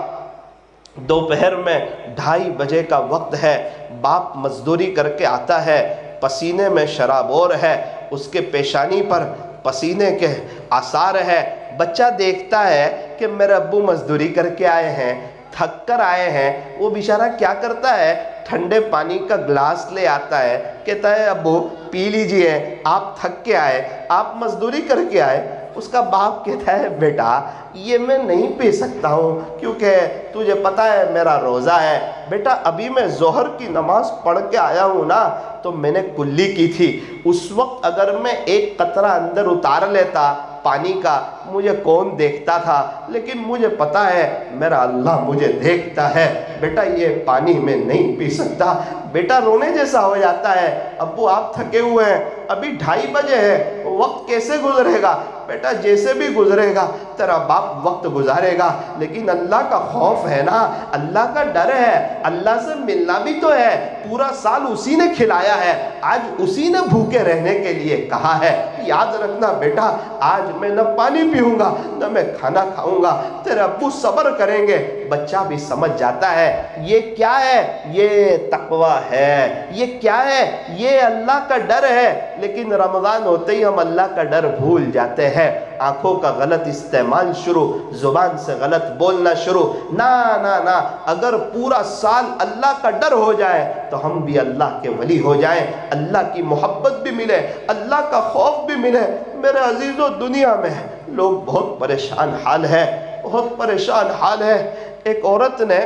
دوپہر میں 2:30 بجے کا وقت ہے، باپ مزدوری کر کے آتا ہے، پسینے میں شرابور ہے، اس کے پیشانی پر پسینے کے آثار ہے۔ بچہ دیکھتا ہے کہ میرے ابو مزدوری کر کے آئے ہیں، تھک کر آئے ہیں۔ وہ بیچارہ کیا کرتا ہے؟ ٹھنڈے پانی کا گلاس لے آتا ہے، کہتا ہے ابو پی لیجئے، آپ تھک کے آئے، آپ مزدوری کر کے آئے۔ اس کا باپ کہتا ہے بیٹا یہ میں نہیں پی سکتا ہوں کیونکہ تجھے پتہ ہے میرا روزہ ہے۔ بیٹا ابھی میں ظہر کی نماز پڑھ کے آیا ہوں نا، تو میں نے کلی کی تھی، اس وقت اگر میں 1 قطرہ اندر اتار لیتا پانی کا، مجھے کون دیکھتا تھا، لیکن مجھے پتا ہے میرا اللہ مجھے دیکھتا ہے، بیٹا یہ پانی میں نہیں پی سکتا۔ بیٹا رونے جیسا ہو جاتا ہے، ابو آپ تھکے ہوئے ہیں، ابھی 2:30 بجے ہے، وقت کیسے گزرے گا؟ بیٹا جیسے بھی گزرے گا تیرا باپ وقت گزارے گا، لیکن اللہ کا خوف ہے نا، اللہ کا ڈر ہے، اللہ سے ملنا بھی تو ہے، پورا سال اسی نے کھلایا ہے، آج اسی نے بھوکے رہنے کے لیے کہا ہے۔ یاد رکھنا بیٹا، آج میں نہ پانی پیوں گا نہ میں کھانا کھاؤں گا، تیرے ابو صبر کریں گے۔ بچہ بھی سمجھ جاتا ہے یہ کیا ہے، یہ تقوی ہے، یہ کیا ہے، یہ اللہ کا ڈر ہے۔ لیکن رمضان ہوتے ہی ہم اللہ کا ڈر بھول جاتے ہیں، آنکھوں کا غلط استعمال شروع، زبان سے غلط بولنا شروع۔ نا نا نا، اگر پورا سال اللہ کا ڈر ہو جائے تو ہم بھی اللہ کے ولی ہو جائیں، اللہ کی محبت بھی ملے، اللہ کا خوف بھی ملے۔ میرے عزیزو، دنیا میں لوگ بہت پریشان حال ہے، بہت پریشان حال ہے۔ ایک عورت نے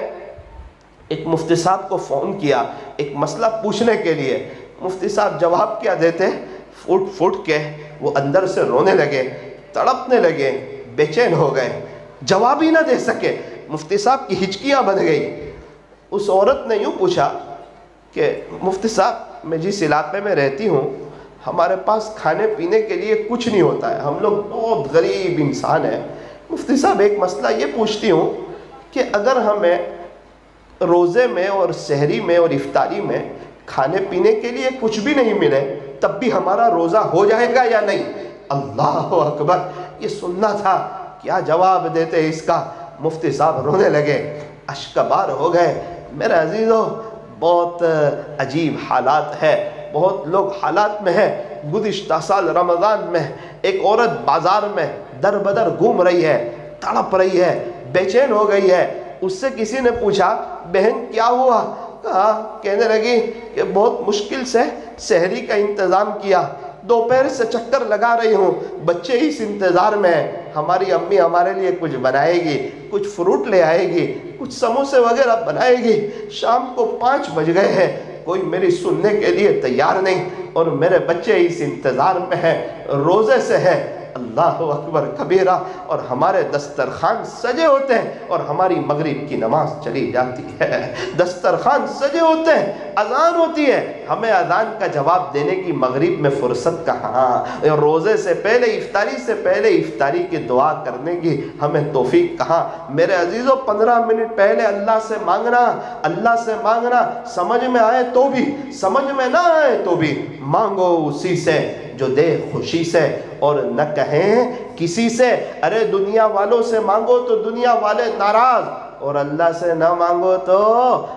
ایک مفتی صاحب کو فون کیا ایک مسئلہ پوچھنے کے لیے، مفتی صاحب جواب کیا دیتے؟ فٹ فٹ کے وہ اندر سے رونے لگے، تڑپنے لگے، بے چین ہو گئے، جواب ہی نہ دے سکے۔ مفتی صاحب کی ہچکیاں بن گئی۔ اس عورت نے یوں پوچھا کہ مفتی صاحب میں جس علاقے میں رہتی ہوں ہمارے پاس کھانے پینے کے لیے کچھ نہیں ہوتا ہے، ہم لوگ بہت غریب انسان ہیں، مفتی صاحب ایک مسئلہ یہ پوچھتی ہوں کہ اگر ہمیں روزے میں اور سحری میں اور افطاری میں کھانے پینے کے لیے کچھ بھی نہیں ملے تب بھی ہمارا روزہ ہو جائے گا یا نہیں؟ اللہ اکبر، یہ سننا تھا، کیا جواب دیتے اس کا؟ مفتی صاحب رونے لگے، اشکبار ہو گئے۔ میرے عزیزو، بہت عجیب حالات ہے، بہت لوگ حالات میں ہیں۔ گزشتہ سال رمضان میں ایک عورت بازار میں در بدر گھوم رہی ہے، تڑپ رہی ہے، بے چین ہو گئی ہے۔ اس سے کسی نے پوچھا بہن کیا ہوا؟ کہنے لگی کہ بہت مشکل سے سحری کا انتظام کیا، دوپہر سے چکر لگا رہی ہوں، بچے اس انتظار میں ہیں، ہماری امی ہمارے لیے کچھ بنائے گی، کچھ فروٹ لے آئے گی، کچھ سموسے وغیرہ بنائے گی، شام کو 5 بج گئے ہیں، کوئی میری سننے کے لیے تیار نہیں، اور میرے بچے اس انتظار میں ہیں، روزے سے ہیں۔ اللہ اکبر کبیرہ، اور ہمارے دسترخوان سجے ہوتے ہیں اور ہماری مغرب کی نماز چلی جاتی ہے، دسترخوان سجے ہوتے ہیں، اذان ہوتی ہے، ہمیں اذان کا جواب دینے کی مغرب میں فرصت کہاں، روزے سے پہلے افطاری سے پہلے افطاری کی دعا کرنے کی ہمیں توفیق کہاں؟ میرے عزیزو، 15 منٹ پہلے اللہ سے مانگنا، اللہ سے مانگنا، سمجھ میں آئے تو بھی، سمجھ میں نہ آئے تو بھی مانگو اسی سے جو دے خوشی سے، اور نہ کہیں کسی سے۔ ارے دنیا والوں سے مانگو تو دنیا والے ناراض، اور اللہ سے نہ مانگو تو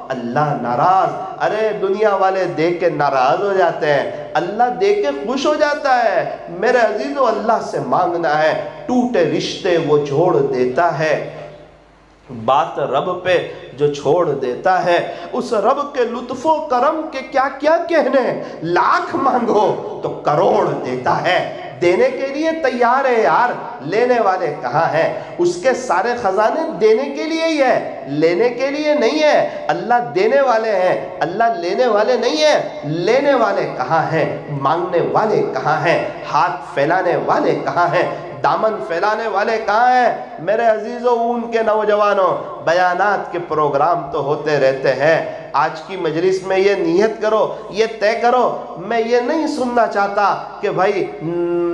اللہ ناراض۔ ارے دنیا والے دے کے ناراض ہو جاتے ہیں، اللہ دے کے خوش ہو جاتا ہے۔ میرے عزیزو، اللہ سے مانگنا ہے، ٹوٹے رشتے وہ جوڑ دیتا ہے، بات رب پہ جو چھوڑ دیتا ہے، اس رب کے لطف و کرم کے کیا کیا کہنے، لاکھ مانگو تو کروڑ دیتا ہے، دینے کے لیے تیار ہے یار، لینے والے کہاں ہیں؟ اس کے سارے خزانے دینے کے لیے ہی ہے، لینے کے لیے نہیں ہے۔ اللہ دینے والے ہیں، اللہ لینے والے نہیں ہیں۔ لینے والے کہاں ہیں؟ مانگنے والے کہاں ہیں؟ ہاتھ پھیلانے والے کہاں ہیں؟ دامن پھیلانے والے کہاں ہیں؟ میرے عزیزوں، ان کے نوجوانوں، بیانات کے پروگرام تو ہوتے رہتے ہیں، آج کی مجلس میں یہ نیت کرو، یہ طے کرو، میں یہ نہیں سننا چاہتا کہ بھائی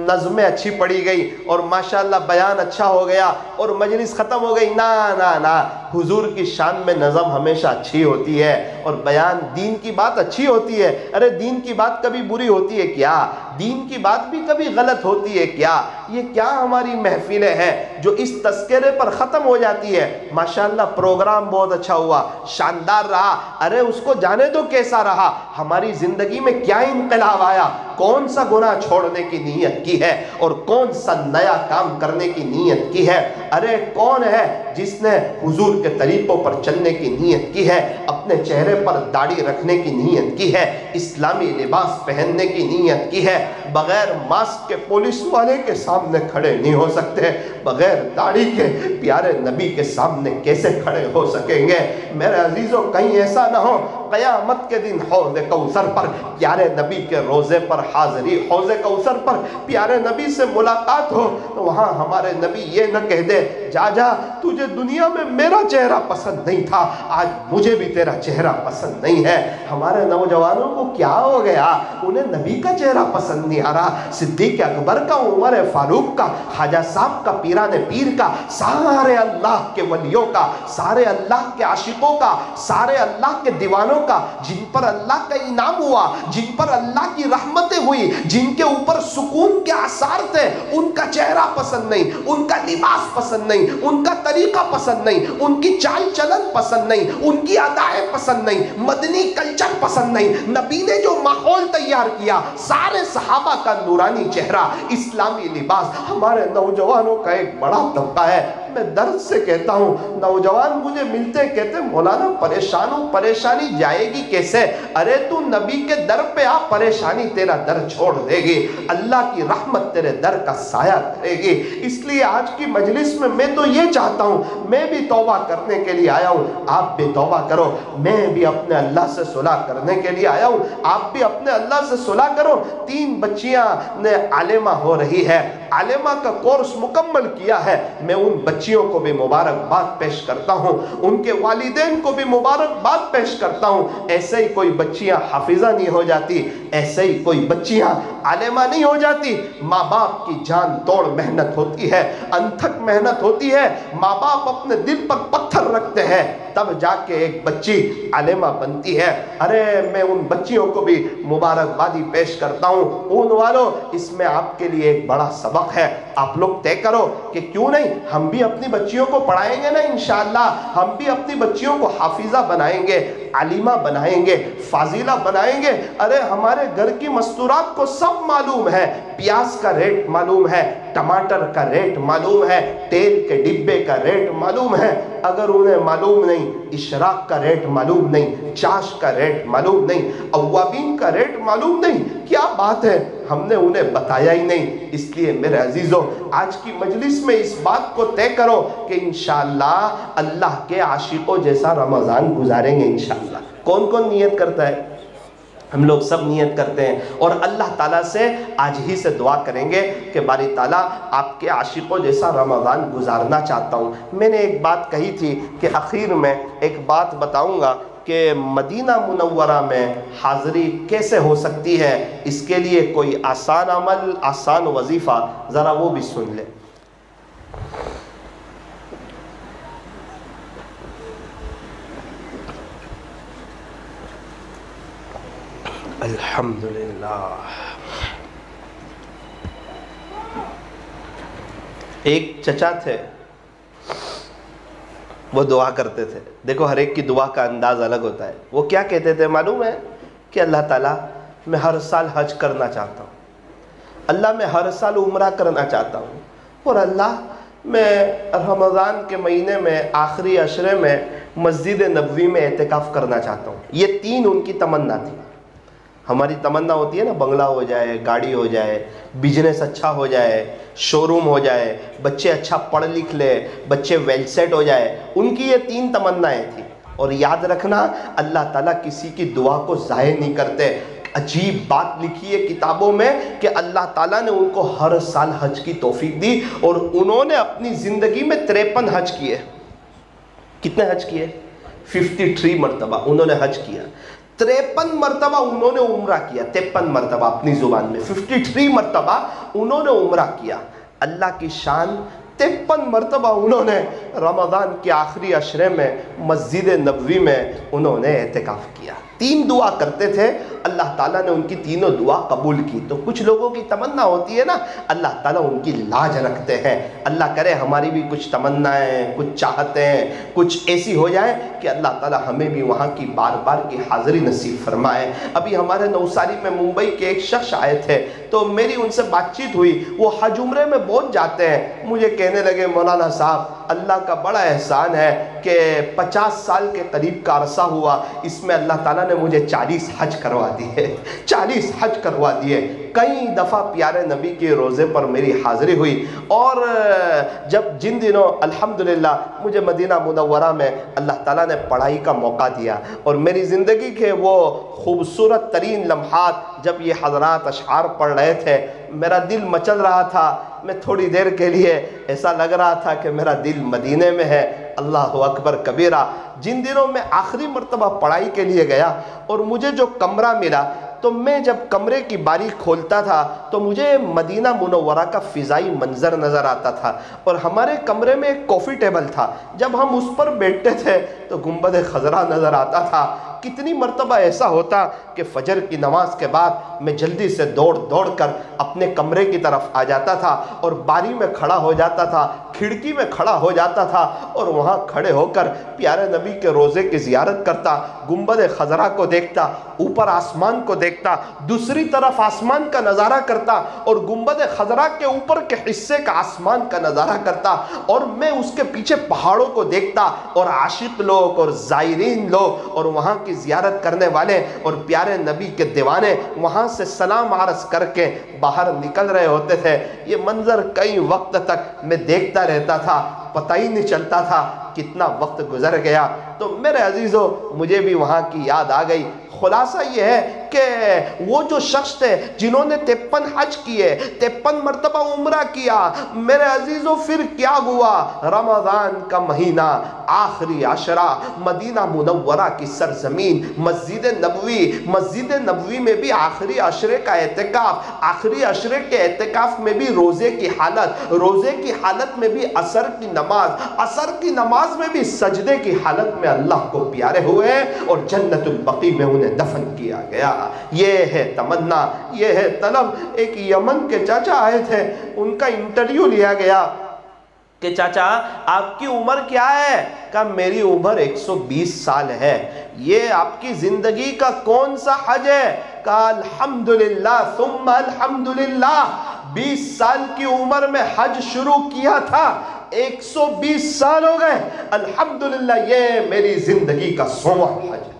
نظمیں اچھی پڑھی گئی اور ماشاءاللہ بیان اچھا ہو گیا اور مجلس ختم ہو گئی۔ نا نا نا، حضور کی شان میں نظم ہمیشہ اچھی ہوتی ہے اور بیان، دین کی بات اچھی ہوتی ہے۔ ارے دین کی بات کبھی بری ہوتی ہے کیا؟ دین کی بات بھی کبھی غلط ہوتی ہے کیا؟ یہ کیا ہماری محفلیں ہیں جو اس تذکرے پر ختم ہو جاتی ہے؟ ماشاءاللہ پروگرام بہت اچھا ہوا، شاندار رہا، ارے اس کو جانے دو کیسا رہا، ہماری زندگی میں کیا انقلاب آیا، کون سا گناہ چھوڑنے کی نیت کی ہے اور کون سا نیا کام کرنے کی نیت کی ہے۔ ارے کون ہے جس نے حضور کے طریقوں پر چلنے کی نیت کی ہے، اپنے چہرے پر داڑھی رکھنے کی نیت کی ہے، اسلامی لباس پہننے کی نیت کی ہے، بغیر ماسک کے پولیس والے کے سامنے کھڑے نہیں ہو سکتے، بغیر داڑھی کے پیارے نبی کے سامنے کیسے کھڑے ہو سکیں گے؟ میرے عزیزوں، کہیں ایسا نہ ہو قیامت کے دن حوض کوثر پر پیارے نبی کے روزے پر حاضری، حوض کوثر پر پیارے نبی سے ملاقات ہو تو وہاں ہمارے نبی یہ نہ کہہ دے، جا جا تجھے دنیا میں میرا چہرہ پسند نہیں تھا، آج مجھے بھی تیرا چہرہ پسند نہیں ہے۔ ہمارے نوجوانوں کو کیا ہو گیا؟ انہیں نبی کا چہرہ پسند نہیں آ رہا، صدیق اکبر کا، عمر فاروق کا، خواجہ صاحب کا، پیران پیر کا، سارے اللہ کے ولیوں کا، سارے اللہ کے عاشقوں کا، سارے اللہ کے دیوانوں کا، جن پر اللہ کا انعام ہوا، جن پر اللہ کی رحمتیں ہوئی، جن کے اوپر سکون کے آثار تھے، ان کا چہرہ پسند نہیں، ان کا لباس پسند نہیں، ان کا طریقہ پسند نہیں، ان کی چال چلن پسند نہیں، ان کی ادائیں پسند نہیں، مدنی کلچر پسند نہیں۔ نبی نے جو ماحول تیار کیا، سارے صحابہ کا نورانی چہرہ، اسلامی لباس، ہمارے نوجوانوں کا ایک بڑا طبقہ ہے۔ میں درد سے کہتا ہوں، نوجوان مجھے ملتے کہتے مولانا پریشان ہوں، پریشانی جائے گی کیسے؟ ارے تو نبی کے در پہ آ، پریشانی تیرا در چھوڑ دے گی، اللہ کی رحمت تیرے در کا سایہ کرے گی۔ اس لیے آج کی مجلس میں تو یہ چاہتا ہوں، میں بھی توبہ کرنے کے لیے آیا ہوں، آپ بھی توبہ کرو، میں بھی اپنے اللہ سے صلح کرنے کے لیے آیا ہوں، آپ بھی اپنے اللہ سے صلح کرو۔ 3 بچیاں نے عالمہ ہو رہی ہے، عالمہ کا کورس مکمل کیا ہے، میں ان بچیوں کو بھی مبارکباد پیش کرتا ہوں، ان کے والدین کو بھی مبارکباد پیش کرتا ہوں۔ ایسے ہی کوئی بچیاں حافظہ نہیں ہو جاتی، ایسے ہی کوئی بچیاں عالمہ نہیں ہو جاتی۔ ماں باپ کی جان توڑ محنت ہوتی ہے، انتھک محنت ہوتی ہے، ماں باپ اپنے دل پر پتھر رکھتے ہیں، تب جا کے ایک بچی عالمہ بنتی ہے۔ ارے میں ان بچیوں کو بھی مبارکبادی پیش کرتا ہوں۔ اون والو، اس میں آپ کے لیے ایک بڑا سبق ہے، آپ لوگ طے کرو کہ کیوں نہیں ہم بھی اپنی بچیوں کو پڑھائیں گے نا، انشاءاللہ ہم بھی اپنی بچیوں کو حافظہ بنائیں گے، عالمہ بنائیں گے، فاضلہ بنائیں گے۔ ارے ہمارے گھر کی مستورات کو سب معلوم ہے، پیاز کا ریٹ معلوم ہے، ٹماٹر کا ریٹ معلوم ہے، تیل کے ڈبے کا ریٹ معلوم ہے۔ اگر انہیں معلوم نہیں، اشراق کا ریٹ معلوم نہیں، چاش کا ریٹ معلوم نہیں، اوابین کا ریٹ معلوم نہیں، کیا بات ہے، ہم نے انہیں بتایا ہی نہیں۔ اس لیے میرے عزیزوں، آج کی مجلس میں اس بات کو طے کرو کہ انشاءاللہ اللہ کے عاشقوں جیسا رمضان گزاریں گے انشاءاللہ۔ کون کون نیت کرتا ہے؟ ہم لوگ سب نیت کرتے ہیں اور اللہ تعالیٰ سے آج ہی سے دعا کریں گے کہ باری تعالیٰ آپ کے عاشقوں جیسا رمضان گزارنا چاہتا ہوں۔ میں نے ایک بات کہی تھی کہ آخر میں ایک بات بتاؤں گا کہ مدینہ منورہ میں حاضری کیسے ہو سکتی ہے، اس کے لیے کوئی آسان عمل، آسان وظیفہ، ذرا وہ بھی سن لیں۔ الحمدللہ۔ ایک چچا تھے، وہ دعا کرتے تھے، دیکھو ہر ایک کی دعا کا انداز الگ ہوتا ہے۔ وہ کیا کہتے تھے معلوم ہے کہ اللہ تعالیٰ میں ہر سال حج کرنا چاہتا ہوں، اللہ میں ہر سال عمرہ کرنا چاہتا ہوں، اور اللہ میں رمضان کے مہینے میں آخری عشرے میں مسجد نبوی میں اعتکاف کرنا چاہتا ہوں۔ یہ 3 ان کی تمنا تھی۔ ہماری تمنا ہوتی ہے نا بنگلہ ہو جائے، گاڑی ہو جائے، بزنس اچھا ہو جائے، شو روم ہو جائے، بچے اچھا پڑھ لکھ لے، بچے ویل سیٹ ہو جائے. ان کی یہ 3 تمنائیں تھیں. اور یاد رکھنا اللہ تعالیٰ کسی کی دعا کو ضائع نہیں کرتے. عجیب بات لکھی ہے کتابوں میں کہ اللہ تعالیٰ نے ان کو ہر سال حج کی توفیق دی اور انہوں نے اپنی زندگی میں 53 حج کیے. کتنے حج کیے؟ 53 مرتبہ انہوں نے حج کیا. 53 مرتبہ انہوں نے عمرہ کیا. 53 مرتبہ اپنی زبان میں 53 مرتبہ انہوں نے عمرہ کیا. اللہ کی شان. 53 مرتبہ انہوں نے رمضان کے آخری عشرے میں مسجد نبوی میں انہوں نے اعتکاف کیا. 3 دعا کرتے تھے، اللہ تعالیٰ نے ان کی تینوں دعا قبول کی. تو کچھ لوگوں کی تمنا ہوتی ہے نا، اللہ تعالیٰ ان کی لاج رکھتے ہیں. اللہ کرے ہماری بھی کچھ تمنائیں، کچھ چاہتیں، کچھ ایسی ہو جائیں کہ اللہ تعالیٰ ہمیں بھی وہاں کی بار بار کی حاضری نصیب فرمائے. ابھی ہمارے نوساری میں ممبئی کے ایک شخص آئے تھے تو میری ان سے بات چیت ہوئی. وہ حج عمرے میں بہت جاتے ہیں. مجھے کہنے لگے مولانا صاحب اللہ کا بڑا احسان ہے کہ 50 سال کے قریب کا عرصہ ہوا، اس میں اللہ تعالیٰ نے مجھے 40 حج کروا دیے. 40 حج کروا دیے. کئی دفعہ پیارے نبی کے روزے پر میری حاضری ہوئی. اور جن دنوں الحمدللہ مجھے مدینہ منورہ میں اللہ تعالیٰ نے پڑھائی کا موقع دیا اور میری زندگی کے وہ خوبصورت ترین لمحات جب یہ حضرات اشعار پڑھ رہے تھے، میرا دل مچل رہا تھا. میں تھوڑی دیر کے لیے ایسا لگ رہا تھا کہ میرا دل مدینے میں ہے. اللہ اکبر کبیرہ. جن دنوں میں آخری مرتبہ پڑھائی کے لیے گیا اور مجھے جو کمرہ ملا تو میں جب کمرے کی باری کھولتا تھا تو مجھے مدینہ منورہ کا فضائی منظر نظر آتا تھا. اور ہمارے کمرے میں ایک کافی ٹیبل تھا، جب ہم اس پر بیٹھتے تھے تو گنبد خضرا نظر آتا تھا. کتنی مرتبہ ایسا ہوتا کہ فجر کی نماز کے بعد میں جلدی سے دوڑ کر اپنے کمرے کی طرف آ جاتا تھا اور باری میں کھڑا ہو جاتا تھا، کھڑکی میں کھڑا ہو جاتا تھا اور وہاں کھڑے ہو کر پیارے نبی کے روزے کی زیارت کرتا، گنبد خضرا کو دیکھتا، اوپر آسمان کو دیکھتا، دوسری طرف آسمان کا نظارہ کرتا اور گنبد خضرا کے اوپر کے حصے کا آسمان کا نظارہ کرتا اور میں اس کے پیچھے پہاڑوں کو دیکھتا اور عاشق لوگ اور زائرین لوگ اور وہاں کی زیارت کرنے والے اور پیارے نبی کے دیوانے وہاں سے سلام عرض کر کے باہر نکل رہے ہوتے تھے. یہ منظر کئی وقت تک میں دیکھتا رہتا تھا، پتہ ہی نہیں چلتا تھا کتنا وقت گزر گیا. تو میرے عزیزو مجھے بھی وہاں کی یاد آ گئی. خلاصہ یہ ہے کہ وہ جو شخص تھے جنہوں نے 53 حج کیے، 53 مرتبہ عمرہ کیا، میرے عزیزو پھر کیا ہوا؟ رمضان کا مہینہ، آخری عشرہ، مدینہ منورہ کی سرزمین، مسجد نبوی میں بھی آخری عشرے کا اعتکاف، آخری عشرے کے اعتکاف میں بھی روزے کی حالت میں بھی عصر کی نماز میں بھی سجدے کی حالت میں اللہ کو پیارے ہوئے اور جنت البقیع میں انہیں دفن کیا گیا. یہ ہے تمنا، یہ ہے طلب. ایک یمن کے چاچا آئے تھے، ان کا انٹرویو لیا گیا کہ چاچا آپ کی عمر کیا ہے؟ کہا میری عمر 120 سال ہے. یہ آپ کی زندگی کا کون سا حج ہے؟ کہا الحمدللہ ثم الحمدللہ. 20 سال کی عمر میں حج شروع کیا تھا، 120 سال ہو گئے. الحمدللہ یہ میری زندگی کا 100واں حج ہے.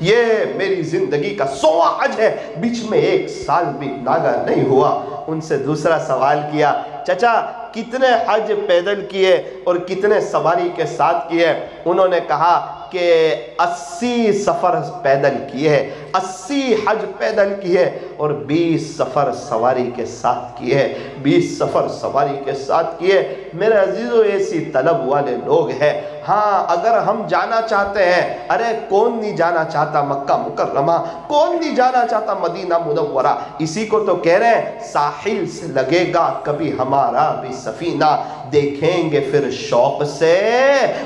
یہ میری زندگی کا 100واں حج ہے. بیچ میں 1 سال بھی ناگا نہیں ہوا. ان سے دوسرا سوال کیا، چچا کتنے حج پیدل کیے اور کتنے سواری کے ساتھ کیے؟ انہوں نے کہا کہ 80 سفر پیدل کیے، 80 حج پیدل کیے اور 20 سفر سواری کے ساتھ کیے، 20 سفر سواری کے ساتھ کیے. میرے عزیزو ایسی طلب والے لوگ ہیں. ہاں اگر ہم جانا چاہتے ہیں، ارے کون نہیں جانا چاہتا مکہ مکرمہ، کون نہیں جانا چاہتا مدینہ منورہ. اسی کو تو کہہ رہے ہیں ساحل سے لگے گا کبھی ہمارا بھی سفینہ، دیکھیں گے پھر شوق سے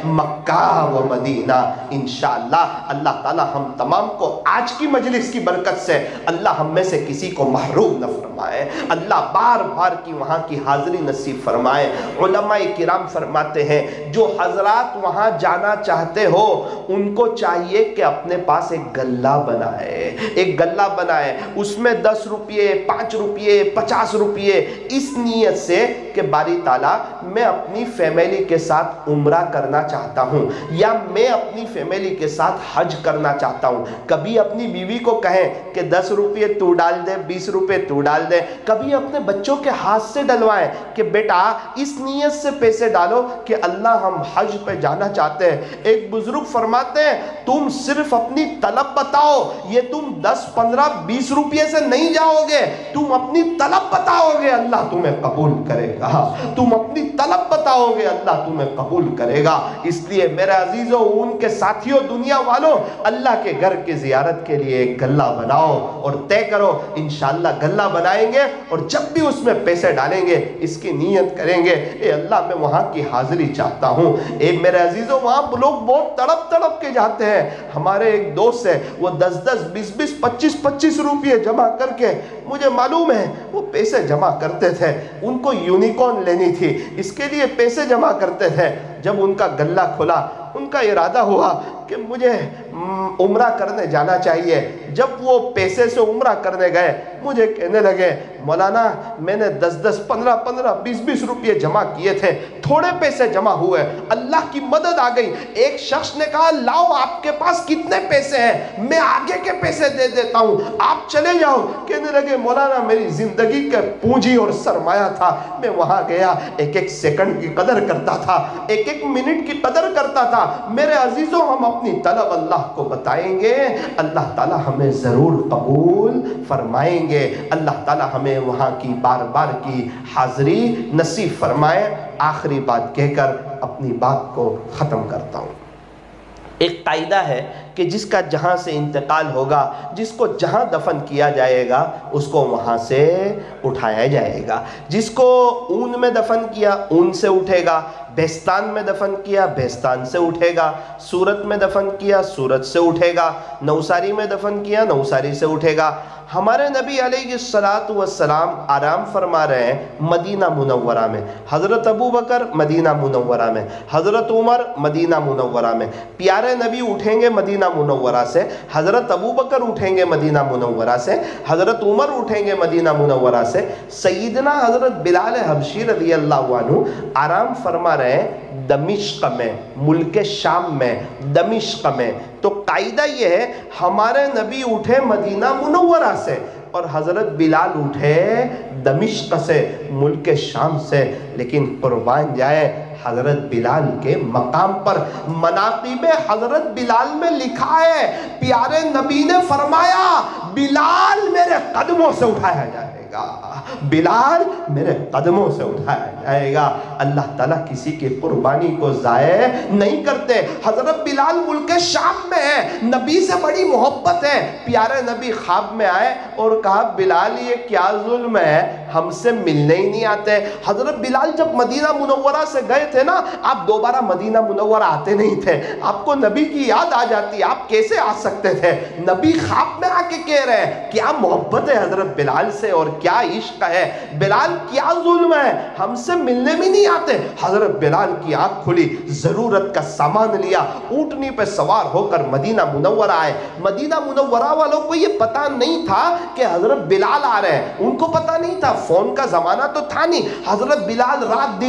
مکہ و مدینہ. انشاءاللہ اللہ تعالی ہم تمام کو آج کی مجلس کی برکت سے اللہ ہم میں سے کسی کو محروم نہ فرمائے. اللہ بار بار کی وہاں کی حاضری نصیب فرمائے. علماء کرام فرماتے ہیں جو حضرات وہاں جانا چاہتے ہو ان کو چاہیے کہ اپنے پاس ایک گلہ بنائے، اس میں 10 روپیے، 5 روپیے، 50 روپیے اس نیت سے کہ باری تعالیٰ میں اپنی فیملی کے ساتھ عمرہ کرنا چاہتا ہوں یا میں اپنی فیملی کے ساتھ حج کرنا چاہتا ہوں. کبھی اپنی بیوی کو کہیں کہ 10 روپے تو ڈال دے، 20 روپے تو ڈال دے. کبھی اپنے بچوں کے ہاتھ سے ڈلوائیں کہ بیٹا اس نیت سے پیسے ڈالو کہ اللہ ہم حج پہ جانا چاہتے ہیں. ایک بزرگ فرماتے ہیں تم صرف اپنی طلب بتاؤ، یہ تم 10 15 20 روپے سے نہیں جاؤ گے، تم اپنی طلب بتاؤ گے اللہ تمہیں قبول کرے گا. تم اپنی طلب بتاؤ گے اللہ تمہیں قبول کرے گا. اس لیے میرے عزیزوں، ان کے ساتھیوں، دنیا والوں، اللہ کے گھر کی زیارت کے لیے ایک غلہ بناؤ اور طے کرو انشاءاللہ غلہ بنائیں گے، اور جب بھی اس میں پیسے ڈالیں گے اس کی نیت کریں گے اے اللہ میں وہاں کی حاضری چاہتا ہوں. اے میرے عزیزوں، وہاں لوگ بہت تڑپ تڑپ کے جاتے ہیں. ہمارے ایک دوست ہے، وہ 10 20 25 25 روپے جمع کر کے، مجھے معلوم ہے وہ پیسے جمع کرتے تھے، ان کو یونیکارن لینی تھی، اس کے لیے پیسے جمع کرتے تھے. جب ان کا غلہ کھلا، ان کا ارادہ ہوا کہ مجھے عمرہ کرنے جانا چاہیے. جب وہ پیسے سے عمرہ کرنے گئے مجھے کہنے لگے مولانا میں نے 10 15 15 20 20 روپے جمع کیے تھے، تھوڑے پیسے جمع ہوئے، اللہ کی مدد آ گئی. ایک شخص نے کہا لاؤ آپ کے پاس کتنے پیسے ہیں، میں آگے کے پیسے دے دیتا ہوں، آپ چلے جاؤ. کہنے لگے مولانا میری زندگی کا پونجی اور سرمایہ تھا، میں وہاں گیا، ایک ایک سیکنڈ کی قدر کرتا تھا، ایک ایک منٹ کی قدر کرتا تھا. میرے عزیزوں، ہم اپنی طلب اللہ کو بتائیں گے، اللہ تعالی ہمیں ضرور قبول فرمائیں گے. اللہ تعالی ہمیں وہاں کی بار بار کی حاضری نصیب فرمائے. آخری بات کہہ کر اپنی بات کو ختم کرتا ہوں. ایک قاعدہ ہے کہ جس کا جہاں سے انتقال ہوگا، جس کو جہاں دفن کیا جائے گا اس کو وہاں سے اٹھایا جائے گا. جس کو اون میں دفن کیا اون سے اٹھے گا، بہستان میں دفن کیا بہستان سے اٹھے گا، سورت میں دفن کیا سورت سے اٹھے گا، نوساری میں دفن کیا نوساری سے اٹھے گا. ہمارے نبی علیہ السلام آرام فرما رہے ہیں مدینہ منورہ میں. حضرت ابو بکر مدینہ منورہ میں، حضرت عمر مدینہ منورہ میں. پیارے نبی اٹھیں گے مدینہ منورہ سے، حضرت ابو بکر اٹھیں گے مدینہ منورہ سے، حضرت عمر اٹھیں گے مدینہ منورہ سے. سیدنا حضرت بلال حبشی رضی اللہ عنہ آرام فرما رہے ہیں دمشق میں، ملک شام میں، دمشق میں. تو قاعدہ یہ ہے ہمارے نبی اٹھے مدینہ منورہ سے اور حضرت بلال اٹھے دمشق سے، ملک شام سے. لیکن قربان جائے حضرت بلال کے مقام پر. مناقب حضرت بلال میں لکھا ہے پیارے نبی نے فرمایا بلال میرے قدموں سے اٹھایا جائے گا، بلال میرے قدموں سے اٹھایا جائے گا. اللہ تعالیٰ کسی کی قربانی کو ضائع نہیں کرتے. حضرت بلال ملک شام میں ہے، نبی سے بڑی محبت ہے. پیارے نبی خواب میں آئے اور کہا بلال یہ کیا ظلم ہے، ہم سے ملنے ہی نہیں آتے. حضرت بلال جب مدینہ منورہ سے گئے تھے نا، آپ دوبارہ مدینہ منورہ آتے نہیں تھے، آپ کو نبی کی یاد آ جاتی، آپ کیسے آ سکتے تھے؟ نبی خواب میں آ کے کہہ رہے ہیں کیا محبت ہے حضرت بلال سے اور کیا عشق ہے، بلال کیا ظلم ہے، ہم سے ملنے بھی نہیں آتے. حضرت بلال کی آنکھ کھلی، ضرورت کا سامان لیا، اونٹنی پہ سوار ہو کر مدینہ منورہ آئے. مدینہ منورہ والوں کو یہ پتا نہیں تھا کہ حضرت بلال آ رہے ہیں، ان کو پتا نہیں تھا، فون کا زمانہ تو تھا نہیں. حضرت بلال رات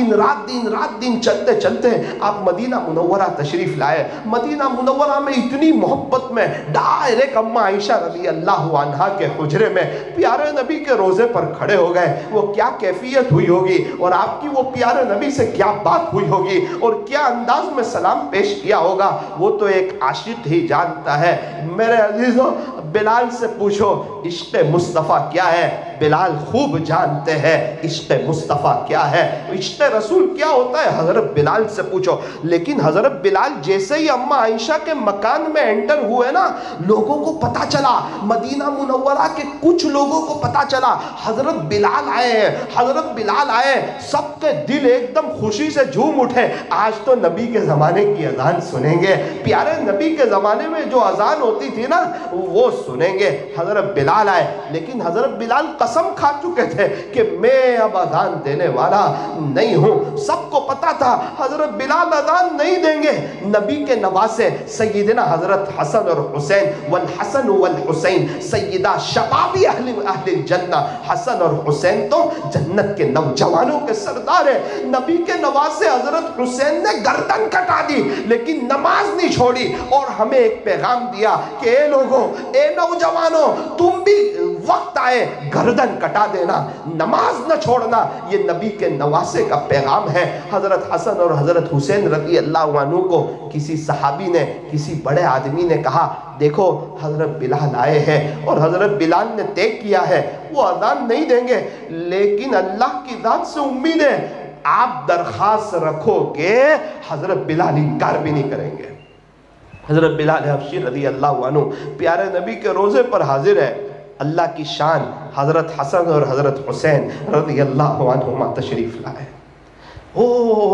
دن چلتے چلتے آپ مدینہ منورہ تشریف لائے. مدینہ منورہ میں اتنی محبت میں ڈائریکٹ اما عائشہ رضی اللہ عنہا کے حجرے میں پیارے نبی کے روزے پر کھڑے ہو گئے. وہ کیا کیفیت ہوئی ہوگی اور آپ کی وہ پیارے نبی سے کیا بات ہوئی ہوگی اور کیا انداز میں سلام پیش کیا ہوگا، وہ تو ایک عاشق ہی جانتا ہے. میرے عزیزوں، بلال سے پوچھو عشق مصطفیٰ کیا ہے، بلال خوب جانتے ہیں عشق مصطفیٰ کیا ہے، عشق رسول کیا ہوتا ہے، حضرت بلال سے پوچھو. لیکن حضرت بلال جیسے ہی اما عائشہ کے مکان میں انٹر ہوئے نا، لوگوں کو پتا چلا، مدینہ منورہ کے کچھ لوگوں کو پتا چلا حضرت بلال آئے ہیں، حضرت بلال آئے. سب کے دل ایک دم خوشی سے جھوم اٹھے، آج تو نبی کے زمانے کی اذان سنیں گے، پیارے نبی کے زمانے میں جو اذان ہوتی تھی نا وہ سنیں گے. حضرت بلال آئے، لیکن حضرت بلال قسم کھا چکے تھے کہ میں اب اذان دینے والا نہیں ہوں. سب کو پتا تھا حضرت بلال اذان نہیں دیں گے. نبی کے نواسے سیدنا حضرت حسن اور حسین، والحسن والحسین سیدہ شباب اہل الجنہ، حسن اور حسین تو جنت کے نوجوانوں کے سردار ہیں۔ نبی کے نواسے حضرت حسین نے گردن کٹا دی لیکن نماز نہیں چھوڑی، اور ہمیں ایک پیغام دیا کہ اے لوگوں، اے نوجوانوں، تم بھی وقت آئے گردن کٹا دینا، نماز نہ چھوڑنا۔ یہ نبی کے نواسے کا پیغام ہے۔ حضرت حسن اور حضرت حسین رضی اللہ عنہ کو کسی صحابی نے، کسی بڑے آدمی نے کہا دیکھو حضرت بلال آئے ہیں اور حضرت بلال نے طے کیا ہے وہ اذان نہیں دیں گے، لیکن اللہ کی ذات سے امید ہے آپ درخواست رکھو گے حضرت بلال انکار بھی نہیں کریں گے۔ حضرت بلال حبشی رضی اللہ عنہ پیارے نبی کے روزے پر حاضر ہے۔ اللہ کی شان، حضرت حسن اور حضرت حسین رضی اللہ عنہما تشریف لائے۔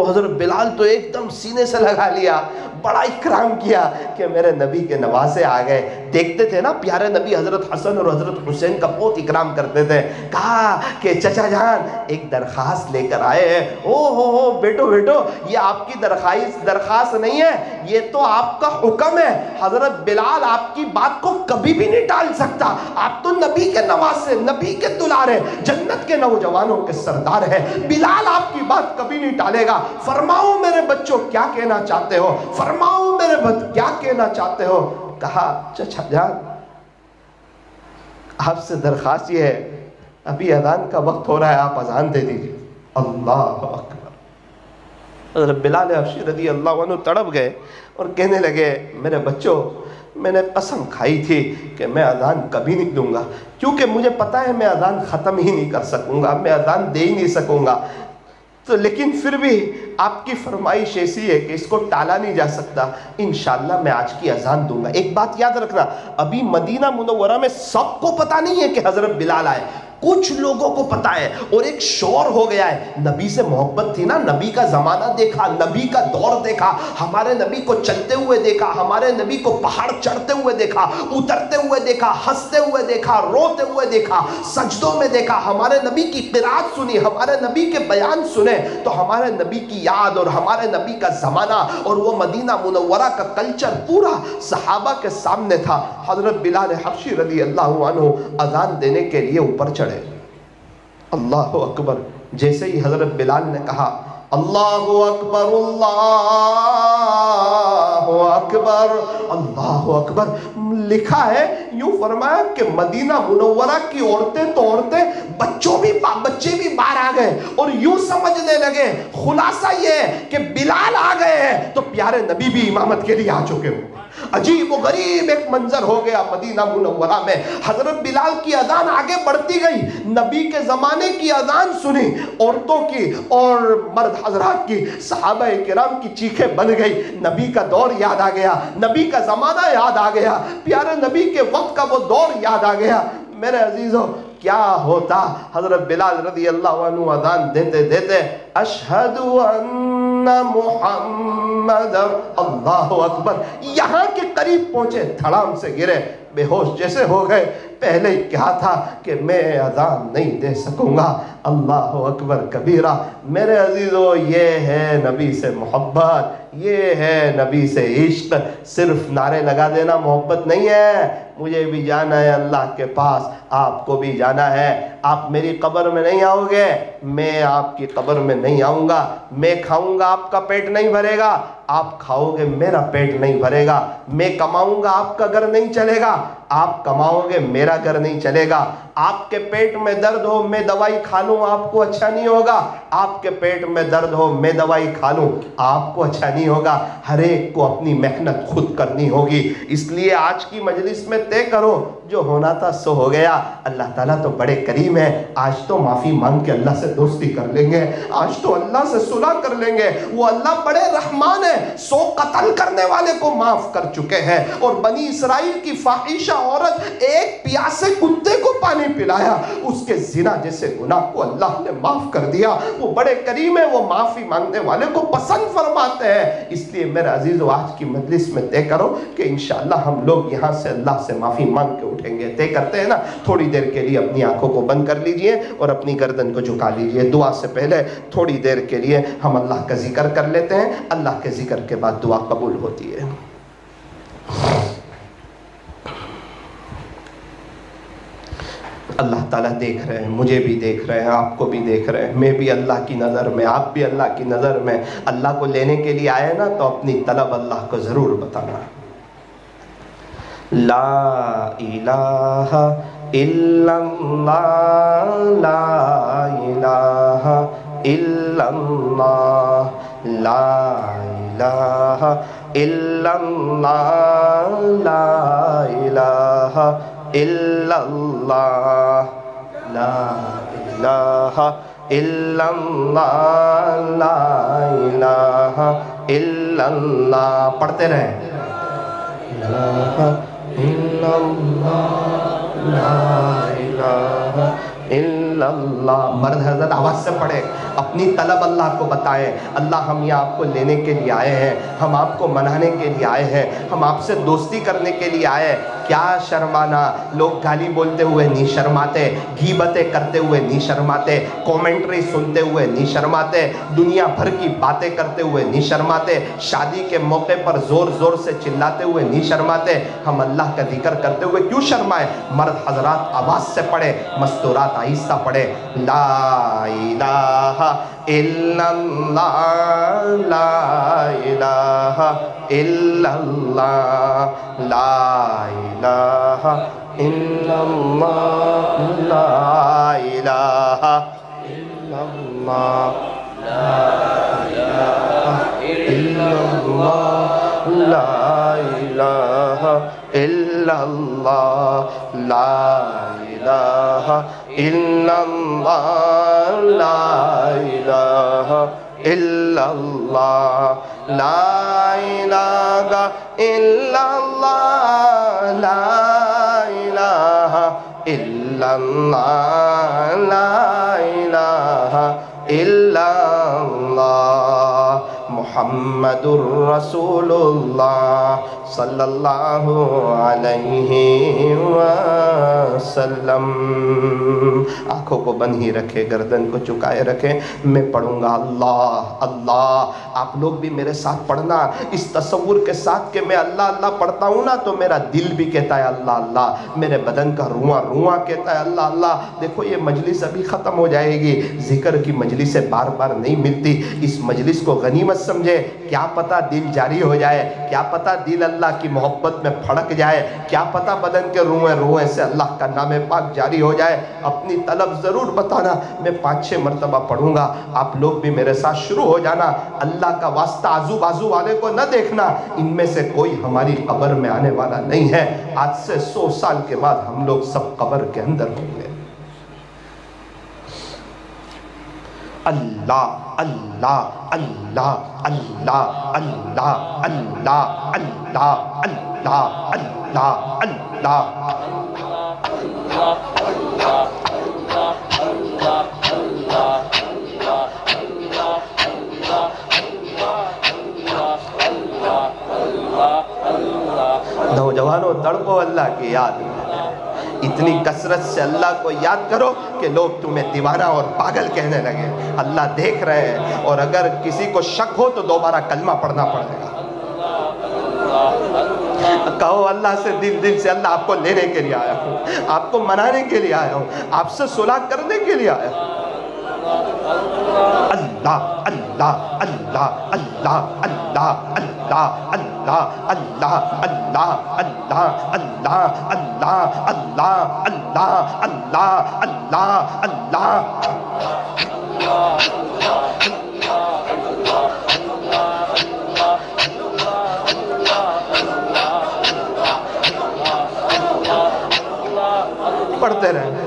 حضرت بلال تو ایک دم سینے سے لگا لیا، بڑا اکرام کیا کہ میرے نبی کے نواسے آ گئے۔ دیکھتے تھے نا پیارے نبی حضرت حسن اور حضرت حسین کا بہت اکرام کرتے تھے۔ کہا کہ چچا جان ایک درخواست لے کر آئے ہیں۔ بیٹو یہ آپ کی درخواست نہیں ہے، یہ تو آپ کا حکم ہے۔ حضرت بلال آپ کی بات کو کبھی بھی نہیں ٹال سکتا، آپ تو نبی کے نواسے، نبی کے دلارے، جنت کے نوجوانوں کے سردار ہیں، بلال آپ کی بات کبھی نہیں ٹالے گا۔ فرماؤ میرے بچوں کیا کہنا چاہتے ہو، فرماؤ میرے کیا کہنا چاہتے ہو۔ کہا چچا جان آپ سے درخواست یہ ہے، ابھی اذان کا وقت ہو رہا ہے، آپ اذان دے دیجیے۔ اللہ اکبر۔ حضرت بلال حبشی رضی اللہ عنہ تڑپ گئے اور کہنے لگے میرے بچوں، میں نے قسم کھائی تھی کہ میں اذان کبھی نہیں دوں گا، کیونکہ مجھے پتا ہے میں اذان ختم ہی نہیں کر سکوں گا، میں اذان دے ہی نہیں سکوں گا، تو لیکن پھر بھی آپ کی فرمائش ایسی ہے کہ اس کو ٹالا نہیں جا سکتا، انشاءاللہ میں آج کی اذان دوں گا۔ ایک بات یاد رکھنا، ابھی مدینہ منورہ میں سب کو پتہ نہیں ہے کہ حضرت بلال آئے، کچھ لوگوں کو پتا ہے، اور ایک شور ہو گیا ہے۔ نبی سے محبت تھی نا، نبی کا زمانہ دیکھا، نبی کا دور دیکھا، ہمارے نبی کو چلتے ہوئے دیکھا، ہمارے نبی کو پہاڑ چڑھتے ہوئے دیکھا، اترتے ہوئے دیکھا، ہنستے ہوئے دیکھا، روتے ہوئے دیکھا، سجدوں میں دیکھا، ہمارے نبی کی قرات سنی، ہمارے نبی کے بیان سنے، تو ہمارے نبی کی یاد اور ہمارے نبی کا زمانہ اور وہ مدینہ منورہ کا کلچر پورا صحابہ کے سامنے تھا۔ حضرت بلال حبشی رضی اللہ عنہ اذان دینے کے لیے اوپر چڑھے۔ اللہ اکبر، جیسے ہی حضرت بلال نے کہا اللہ اکبر اللہ اکبر اللہ اکبر، لکھا ہے یوں فرمایا کہ مدینہ منورہ کی عورتیں تو عورتیں، بچے بھی باہر آ گئے اور یوں سمجھنے لگے خلاصہ یہ ہے کہ بلال آ گئے ہیں تو پیارے نبی بھی امامت کے لیے آ چکے ہو۔ عجیب و غریب ایک منظر ہو گیا مدینہ منورہ میں۔ حضرت بلال کی اذان آگے بڑھتی گئی، نبی کے زمانے کی اذان سنی، عورتوں کی اور مرد حضرات کی، صحابہ کرام کی چیخیں بن گئی، نبی کا دور یاد آ گیا، نبی کا زمانہ یاد آ گیا، پیارے نبی کے وقت کا وہ دور یاد آ گیا۔ میرے عزیزوں کیا ہوتا، حضرت بلال رضی اللہ عنہ اذان دیتے دیتے اشہد ان محمد اللہ اکبر یہاں کے قریب پہنچے، دھڑام سے گرے، بے ہوش جیسے ہو گئے۔ پہلے ہی کہا تھا کہ میں اذان نہیں دے سکوں گا۔ اللہ اکبر کبیرہ۔ میرے عزیزو یہ ہے نبی سے محبت، یہ ہے نبی سے عشق۔ صرف نعرے لگا دینا محبت نہیں ہے، مجھے بھی جانا ہے اللہ کے پاس، آپ کو بھی جانا ہے۔ آپ میری قبر میں نہیں آؤ گے، میں آپ کی قبر میں نہیں آؤں گا، میں کھاؤں گا آپ کا پیٹ نہیں بھرے گا، آپ کھاؤ گے میرا پیٹ نہیں بھرے گا، میں کماؤں گا آپ کا گھر نہیں چلے گا، آپ کماؤ گے میرا گھر نہیں چلے گا، آپ کے پیٹ میں درد ہو میں دوائی کھا لوں آپ کو اچھا نہیں ہوگا، آپ کے پیٹ میں درد ہو میں دوائی کھا لوں آپ کو اچھا نہیں ہوگا۔ ہر ایک کو اپنی محنت خود کرنی ہوگی۔ اس لیے آج کی مجلس میں طے کرو، جو ہونا تھا سو ہو گیا۔ اللہ تعالیٰ تو بڑے کریم ہے، آج تو معافی مانگ کے اللہ سے دوستی کر لیں گے، آج تو اللہ سے صلح کر لیں گے۔ وہ اللہ بڑے رحمان ہے، 100 قتل کرنے والے کو معاف کر چکے ہیں، اور بنی اسرائیل کی فاحشہ عورت ایک پیاسے کتے کو پانی پلایا، اس کے زنا جیسے گناہ کو اللہ نے معاف کر دیا۔ وہ بڑے کریم ہے، وہ معافی مانگنے والے کو پسند فرماتے ہیں۔ اس لیے میرے عزیزو آج کی مجلس میں طے کرو کہ انشاءاللہ ہم لوگ یہاں سے اللہ سے معافی مانگ کے اٹھیں گے۔ طے کرتے ہیں نا؟ تھوڑی دیر کے لیے اپنی آنکھوں کو بند کر لیجئے اور اپنی گردن کو جھکا لیجئے۔ دعا سے پہلے تھوڑی دیر کے لیے ہم اللہ کا ذکر کر لیتے ہیں، اللہ کے ذکر کے بعد دعا قبول ہوتی ہے۔ اللہ تعالیٰ دیکھ رہے ہیں، مجھے بھی دیکھ رہے ہیں، آپ کو بھی دیکھ رہے ہیں، میں بھی اللہ کی نظر میں، آپ بھی اللہ کی نظر میں۔ اللہ کو لینے کے لیے آئے نا تو اپنی طلب اللہ کو ضرور بتانا۔ لا الہ الا اللہ، لا الہ الا اللہ، لا الہ الا اللہ، لا الہ الا اللہ، لا الہ الا اللہ، لا الہ الا اللہ۔ پڑھتے رہیں، لا الہ الا اللہ، لا الہ الا اللہ۔ مرد حضرت آواز سے پڑھے، اپنی طلب اللہ کو بتائیں۔ اللہ ہم یہ آپ کو لینے کے لیے آئے ہیں، ہم آپ کو منانے کے لیے آئے ہیں، ہم آپ سے دوستی کرنے کے لیے آئے ہیں۔ کیا شرمانا، لوگ گالی بولتے ہوئے نہیں شرماتے، غیبتیں کرتے ہوئے نہیں شرماتے، کومنٹری سنتے ہوئے نہیں شرماتے، دنیا بھر کی باتیں کرتے ہوئے نہیں شرماتے، شادی کے موقع پر زور زور سے چلاتے ہوئے نہیں شرماتے۔ ہم اللہ کا ذکر کرتے ہوئے کیوں شرمائے؟ مرد حضرات آواز سے پڑھے، مستورات آہستہ پڑھے، لا الہ الا اللہ، لا الہ الا اللہ، لا الہ الا اللہ، لا الہ الا اللہ، لا الہ الا اللہ، لا الہ الا اللہ، لا الہ الا اللہ، لا الہ الا اللہ، لا الہ الا اللہ، لا الہ الا اللہ، لا الہ الا اللہ، محمد الرسول اللہ صلی اللہ علیہ وسلم۔ آنکھوں کو بند ہی رکھے، گردن کو چکائے رکھیں، میں پڑھوں گا اللہ اللہ، آپ لوگ بھی میرے ساتھ پڑھنا، اس تصور کے ساتھ کہ میں اللہ اللہ پڑھتا ہوں نا تو میرا دل بھی کہتا ہے اللہ اللہ، میرے بدن کا رواں رواں کہتا ہے اللہ اللہ۔ دیکھو یہ مجلس ابھی ختم ہو جائے گی، ذکر کی مجلسیں بار بار نہیں ملتی، اس مجلس کو غنیمت سمجھے، کیا پتہ دل جاری ہو جائے، کیا پتہ دل اللہ کی محبت میں پھڑک جائے، کیا پتہ بدن کے روئیں روئیں سے اللہ کا نام پاک جاری ہو جائے۔ اپنی طلب ضرور بتانا، میں 5-6 مرتبہ پڑھوں گا، آپ لوگ بھی میرے ساتھ شروع ہو جانا۔ اللہ کا واسطہ آزو بازو والے کو نہ دیکھنا، ان میں سے کوئی ہماری قبر میں آنے والا نہیں ہے، آج سے 100 سال کے بعد ہم لوگ سب قبر کے اندر ہوں گے۔ اللہ اللہ اللہ اللہ اللہ اللہ اللہ اللہ اللہ اللہ نوجوانوں تڑپو اللہ کی یاد میں، اتنی کثرت سے اللہ کو یاد کرو کہ لوگ تمہیں دیوانہ اور پاگل کہنے لگے۔ اللہ دیکھ رہے ہیں، اور اگر کسی کو شک ہو تو دوبارہ کلمہ پڑھنا پڑے گا۔ کہو اللہ سے دل سے، اللہ آپ کو لینے کے لیے آیا ہوں، آپ کو منانے کے لیے آیا ہوں، آپ سے صلح کرنے کے لیے آیا ہوں۔ اللہ اللہ اللہ اللہ اللہ اللہ اللہ اللہ اللہ اللہ اللہ اللہ اللہ اللہ اللہ اللہ پڑھتے رہیں۔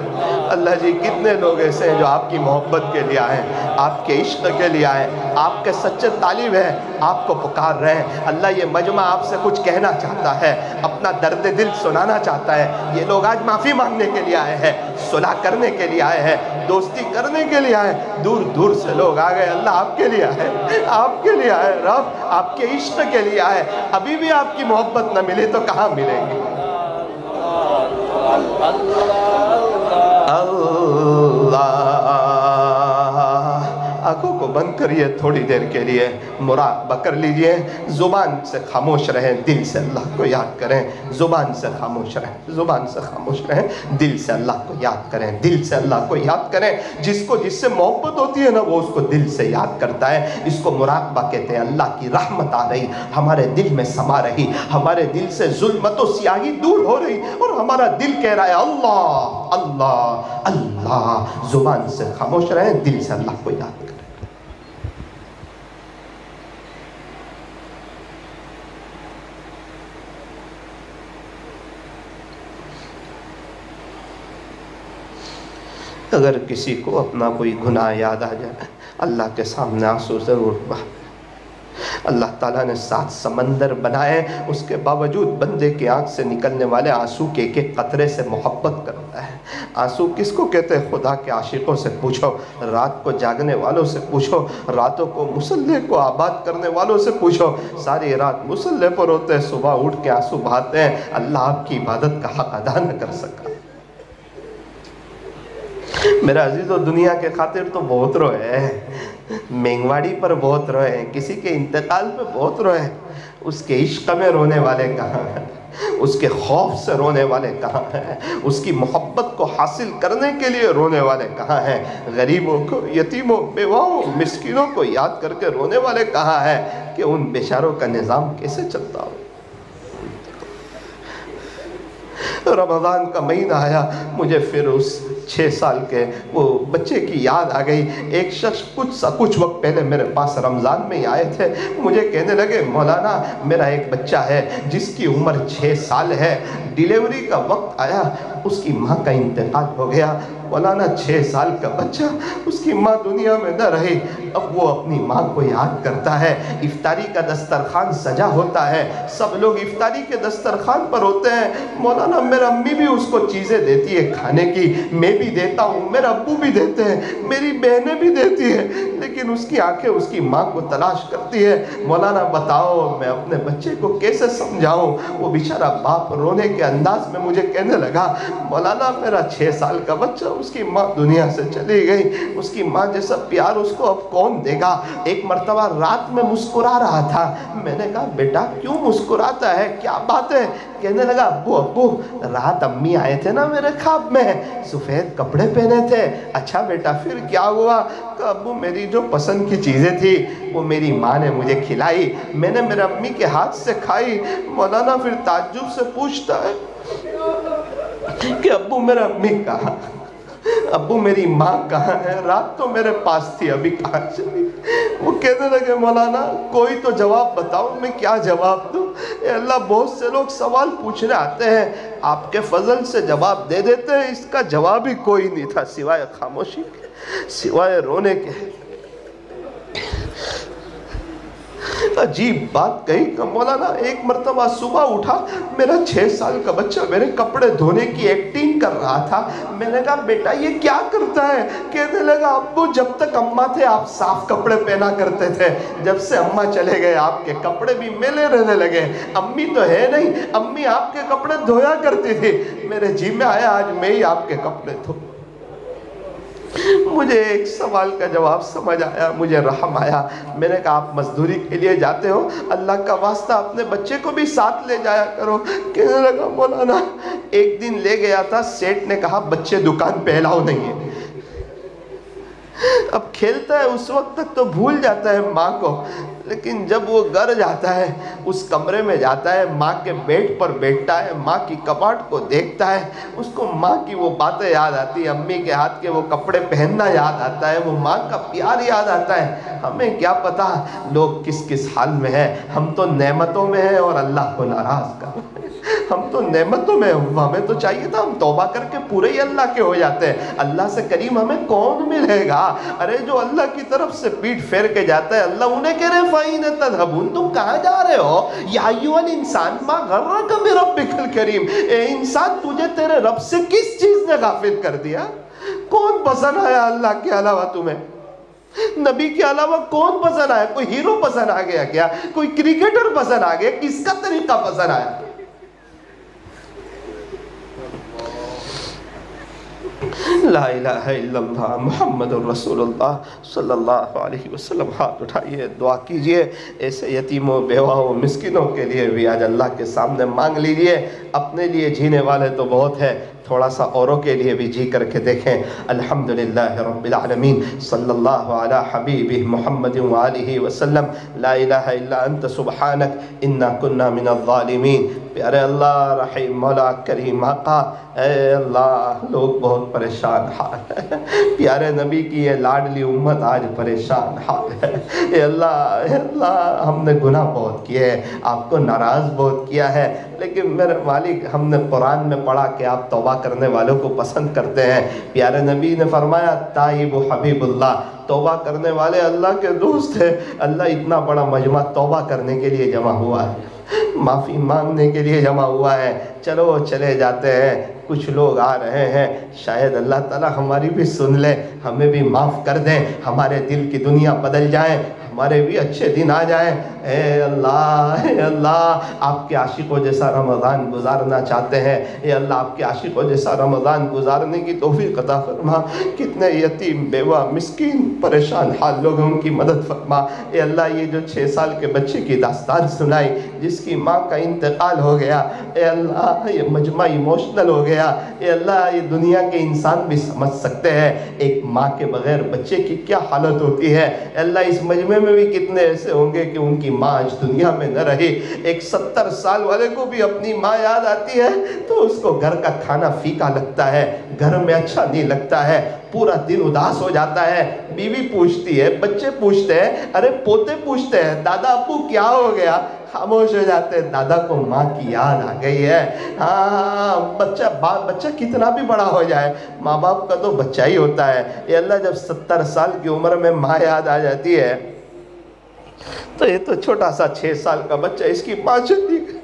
اللہ جی کتنے لوگ ایسے ہیں جو آپ کی محبت کے لیے آئے ہیں، آپ کے عشق کے لیے آئے ہیں، آپ کے سچے طالب ہیں، آپ کو پکار رہے ہیں۔ اللہ یہ مجمع آپ سے کچھ کہنا چاہتا ہے، اپنا درد دل سنانا چاہتا ہے۔ یہ لوگ آج معافی مانگنے کے لیے آئے ہیں، صلح کرنے کے لیے آئے ہیں، دوستی کرنے کے لیے آئے ہیں، دور دور سے لوگ آ گئے۔ اللہ آپ کے لیے آئے، آپ کے لیے آئے، رب آپ کے عشق کے لیے آئے۔ ابھی بھی آپ کی محبت نہ ملے تو کہاں ملے گی؟ اللہ، آنکھوں کو بند بند کریے تھوڑی دیر کے لیے، مراقبہ کر لیجئے، زبان سے خاموش رہیں، دل سے اللہ کو یاد کریں، زبان سے خاموش رہیں، زبان سے خاموش رہیں، دل سے اللہ کو یاد کریں، دل سے اللہ کو یاد کریں۔ جس سے محبت ہوتی ہے نا وہ اس کو دل سے یاد کرتا ہے۔ اس کو مراقبہ کہتے ہیں۔ اللہ کی رحمت آ رہی، ہمارے دل میں سما رہی، ہمارے دل سے ظلمت و سیاہی دور ہو رہی، اور ہمارا دل کہہ رہا ہے اللہ اللہ اللہ۔ زبان سے خاموش رہیں، دل سے اللہ کو یاد کریں۔ اگر کسی کو اپنا کوئی گناہ یاد آ جائے، اللہ کے سامنے آنسو ضرور بہائے۔ اللہ تعالیٰ نے 7 سمندر بنائے، اس کے باوجود بندے کی آنکھ سے نکلنے والے آنسو کے ایک ایک قطرے سے محبت کرتا ہے۔ آنسو کس کو کہتے ہیں؟ خدا کے عاشقوں سے پوچھو، رات کو جاگنے والوں سے پوچھو، راتوں کو مصلے کو آباد کرنے والوں سے پوچھو۔ ساری رات مصلے پر ہوتے ہیں، صبح اٹھ کے آنسو بہاتے ہیں، اللہ آپ کی عبادت کا حق ادا نہ کر سکا۔ میرا عزیزو، دنیا کے خاطر تو بہت روئے، مہنگواڑی پر بہت روئے، کسی کے انتقال پہ بہت روئے، اس کے عشق میں رونے والے کہاں ہیں؟ اس کے خوف سے رونے والے کہاں ہیں؟ اس کی محبت کو حاصل کرنے کے لیے رونے والے کہاں ہیں؟ غریبوں کو، یتیموں، بیواؤں، مسکینوں کو یاد کر کے رونے والے کہاں ہیں کہ ان بیچاروں کا نظام کیسے چلتا ہو؟ رمضان کا مہینہ آیا، مجھے پھر اس 6 سال کے وہ بچے کی یاد آ گئی۔ ایک شخص کچھ وقت پہلے میرے پاس رمضان میں ہی آئے تھے، مجھے کہنے لگے مولانا میرا ایک بچہ ہے جس کی عمر 6 سال ہے، ڈیلیوری کا وقت آیا، اس کی ماں کا انتقال ہو گیا۔ مولانا 6 سال کا بچہ، اس کی ماں دنیا میں نہ رہی، اب وہ اپنی ماں کو یاد کرتا ہے۔ افطاری کا دسترخوان سجا ہوتا ہے، سب لوگ افطاری کے دسترخوان پر ہوتے ہیں، مولانا میرا امی بھی اس کو چیزیں دیتی ہے کھانے کی، میں بھی دیتا ہوں، میرا ابو بھی دیتے ہیں، میری بہنیں بھی دیتی ہیں، لیکن اس کی آنکھیں اس کی ماں کو تلاش کرتی ہے۔ مولانا بتاؤ میں اپنے بچے کو کیسے سمجھاؤں؟ وہ بیچارہ باپ رونے کے انداز میں مجھے کہنے لگا مولانا میرا 6 سال کا بچہ، اس کی ماں دنیا سے چلی گئی، اس کی ماں جیسا پیار اس کو اب کون دے گا؟ ایک مرتبہ رات میں مسکرا رہا تھا، میں نے کہا بیٹا کیوں مسکراتا ہے، کیا بات ہے؟ کہنے لگا ابو رات امی آئے تھے نا میرے خواب میں، سفید کپڑے پہنے تھے۔ اچھا بیٹا پھر کیا ہوا؟ کہ ابو میری جو پسند کی چیزیں تھی وہ میری ماں نے مجھے کھلائی، میں نے میرے امی کے ہاتھ سے کھائی۔ مولانا پھر تعجب سے پوچھتا ہے کہ ابو میرا امی کہاں، ابو میری ماں کہاں ہے؟ رات تو میرے پاس تھی، ابھی کہاں چلی؟ وہ کہنے لگے مولانا کوئی تو جواب بتاؤ، میں کیا جواب دوں؟ اے اللہ بہت سے لوگ سوال پوچھنے آتے ہیں، آپ کے فضل سے جواب دے دیتے ہیں، اس کا جواب ہی کوئی نہیں تھا سوائے خاموشی کے، سوائے رونے کے۔ عجیب بات کہی کہ مولانا ایک مرتبہ صبح اٹھا، میرا 6 سال کا بچہ میرے کپڑے دھونے کی ایکٹنگ کر رہا تھا، میں نے کہا بیٹا یہ کیا کرتا ہے؟ کہنے لگا ابو جب تک اماں تھے آپ صاف کپڑے پہنا کرتے تھے، جب سے اماں چلے گئے آپ کے کپڑے بھی میلے رہنے لگے، امی تو ہے نہیں، امی آپ کے کپڑے دھویا کرتی تھی، میرے جی میں آیا آج میں ہی آپ کے کپڑے دھو۔ مجھے ایک سوال کا جواب سمجھ آیا، مجھے رحم آیا، میں نے کہا آپ مزدوری کے لیے جاتے ہو، اللہ کا واسطہ اپنے بچے کو بھی ساتھ لے جایا کرو۔ کہنے لگا مولانا ایک دن لے گیا تھا، سیٹ نے کہا بچے دکان پہ الاؤ نہیں ہے۔ اب کھیلتا ہے اس وقت تک تو بھول جاتا ہے ماں کو، لیکن جب وہ گھر جاتا ہے اس کمرے میں جاتا ہے، ماں کے بیڈ پر بیٹھتا ہے، ماں کی کباٹ کو دیکھتا ہے، اس کو ماں کی وہ باتیں یاد آتی ہیں، امی کے ہاتھ کے وہ کپڑے پہننا یاد آتا ہے، وہ ماں کا پیار یاد آتا ہے۔ ہمیں کیا پتا لوگ کس کس حال میں ہیں، ہم تو نعمتوں میں ہیں اور اللہ کو ناراض کر رہے ہیں، ہم تو نعمتوں میں، ہمیں تو چاہیے تھا ہم توبہ کر کے پورے ہی اللہ کے ہو جاتے ہیں، اللہ سے کریم ہمیں کون ملے گا؟ ارے جو اللہ کی طرف سے پیٹ پھیر کے جاتا ہے، اللہ انہیں کہہ رہے فَإِنَ تَذْهَبُونَ تم کہاں جا رہے ہو؟ یا ایھا الانسان ما غرک بربک الکریم، اے انسان تجھے تیرے رب سے کس چیز نے غافل کر دیا؟ کون پسند آیا اللہ کے علاوہ تمہیں؟ نبی کے علاوہ کون پسند آیا؟ کوئی ہیرو پسند آ گیا کیا؟ کوئی کرکٹر پسند آ گیا؟ کس کا طریقہ پسند آیا؟ لا الہ الا اللہ محمد الرسول اللہ صلی اللہ علیہ وسلم. ہاتھ اٹھائیے، دعا کیجئے. ایسے یتیموں، بیواؤں، مسکینوں کے لیے بھی آج اللہ کے سامنے مانگ لیجئے. اپنے لیے جینے والے تو بہت ہے، تھوڑا سا اوروں کے لیے بھی جی کر کے دیکھیں. الحمدللہ رب العالمین، صلی اللہ علی حبیبہ محمد وآلہ وسلم. لا الہ الا انت سبحانک انا کنا من الظالمین. پیارے اللہ، رحیم مولا، کریم آقا، اے اللہ، لوگ بہت پریشان حال ہے. پیارے نبی کی یہ لاڈلی امت آج پریشان حال ہے. اے اللہ، ہم نے گناہ بہت کیے ہیں، آپ کو ناراض بہت کیا ہے، لیکن میرے مالک، ہم نے قرآن میں پڑھا کہ آپ توبہ کرنے والوں کو پسند کرتے ہیں. پیارے نبی نے فرمایا تائب حبیب اللہ، توبہ کرنے والے اللہ کے دوست ہیں. اللہ اتنا بڑا مجمع توبہ کرنے کے لیے جمع ہوا ہے، معافی مانگنے کے لیے جمع ہوا ہے. چلو چلے جاتے ہیں. کچھ لوگ آ رہے ہیں، شاید اللہ تعالیٰ ہماری بھی سن لے، ہمیں بھی معاف کر دیں، ہمارے دل کی دنیا بدل جائیں، ہمارے بھی اچھے دن آ جائیں. اے اللہ، آپ کے عاشقوں جیسا رمضان گزارنا چاہتے ہیں. اے اللہ، آپ کے عاشقوں جیسا رمضان گزارنے کی توفیق عطا فرما. کتنے یتیم، بیوہ، مسکین، پریشان حال لوگ ہیں، ان کی مدد فرما. اے اللہ، یہ جو 6 سال کے بچے کی داستان سنائی، جس کی ماں کا انتقال ہو گیا، اے اللہ، یہ مجمع ایموشنل ہو گیا. اے اللہ، یہ دنیا کے انسان بھی سمجھ سکتے ہیں ایک ماں کے بغیر بچے کی کیا حالت ہوتی ہے. اے اللہ، اس مجمع میں بھی کتنے ایسے ہوں گے کہ ان کی ماں آج دنیا میں نہ رہی. ایک 70 سال والے کو بھی اپنی ماں یاد آتی ہے تو اس کو گھر کا کھانا پھیکا لگتا ہے، گھر میں اچھا نہیں لگتا ہے، پورا دن اداس ہو جاتا ہے. بیوی پوچھتی ہے، بچے پوچھتے ہیں، ارے پوتے پوچھتے ہیں، دادا ابو کیا ہو گیا؟ خاموش ہو جاتے ہیں. دادا کو ماں کی یاد آ گئی ہے. ہاں، بچہ کتنا بھی بڑا ہو جائے، ماں باپ کا تو بچہ ہی ہوتا ہے. یہ اللہ، جب 70 سال کی عمر میں ماں یاد آ جاتی ہے تو یہ تو چھوٹا سا 6 سال کا بچہ، اس کی ماں چلی گئی.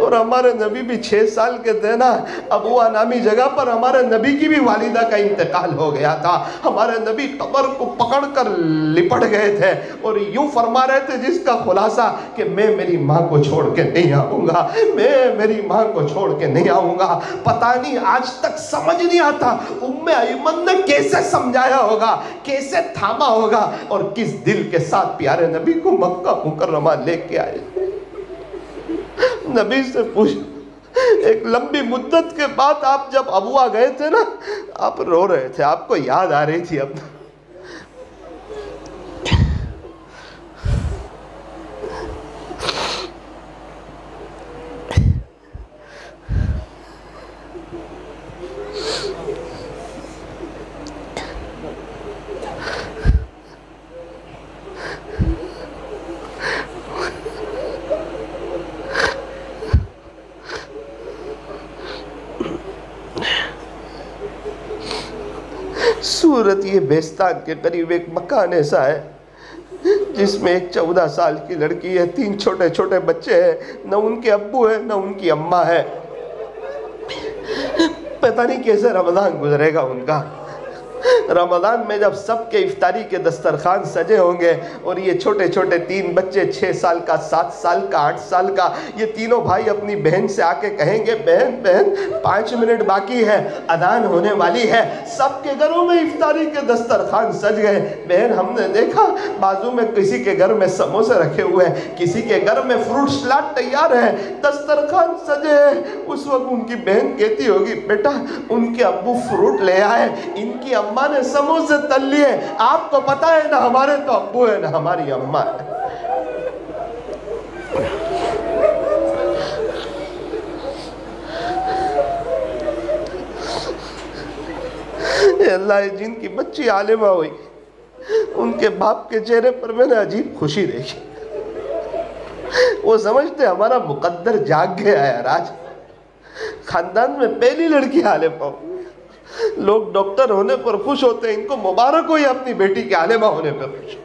اور ہمارے نبی بھی 6 سال کے تھے نا. ابوا نامی جگہ پر ہمارے نبی کی بھی والدہ کا انتقال ہو گیا تھا. ہمارے نبی قبر کو پکڑ کر لپٹ گئے تھے اور یوں فرما رہے تھے جس کا خلاصہ کہ میں میری ماں کو چھوڑ کے نہیں آؤں گا، میں میری ماں کو چھوڑ کے نہیں آؤں گا. پتہ نہیں آج تک سمجھ نہیں آتا ام ایمن نے کیسے سمجھایا ہوگا، کیسے تھاما ہوگا، اور کس دل کے ساتھ پیارے نبی کو مکہ مکرمہ لے کے آئے. نبی سے پوچھ، ایک لمبی مدت کے بعد آپ جب ابوا گئے تھے نا، آپ رو رہے تھے، آپ کو یاد آ رہی تھی. اب سورت یہ بیستان کے قریب ایک مکان ایسا ہے جس میں ایک 14 سال کی لڑکی ہے، 3 چھوٹے چھوٹے بچے ہیں، نہ ان کے ابو ہے نہ ان کی اماں ہے. پتہ نہیں کیسے رمضان گزرے گا ان کا. رمضان میں جب سب کے افطاری کے دسترخوان سجے ہوں گے اور یہ چھوٹے چھوٹے 3 بچے، 6 سال کا، 7 سال کا، 8 سال کا، یہ تینوں بھائی اپنی بہن سے آ کے کہیں گے بہن 5 منٹ باقی ہے، اذان ہونے والی ہے. سب کے گھروں میں افطاری کے دسترخوان سج گئے. بہن، ہم نے دیکھا بازو میں کسی کے گھر میں سموسے رکھے ہوئے ہیں، کسی کے گھر میں فروٹ سلاڈ تیار ہے، دسترخوان سجے ہیں. اس وقت ان کی بہن کہتی ہوگی بیٹا ان کے ابو فروٹ لے آئے، ان کی اماں نے سموسے تل لیے. آپ کو پتا ہے نہ ہمارے تو ابو ہے نہ ہماری اماں ہے. اے اللہ، جن کی بچی عالمہ ہوئی ان کے باپ کے چہرے پر میں نے عجیب خوشی دیکھی. وہ سمجھتے ہمارا مقدر جاگ گیا ہے. آج خاندان میں پہلی لڑکی عالمہ ہو. لوگ ڈاکٹر ہونے پر خوش ہوتے ہیں، ان کو مبارک ہو، یہ اپنی بیٹی کے عالمہ ہونے پر خوش.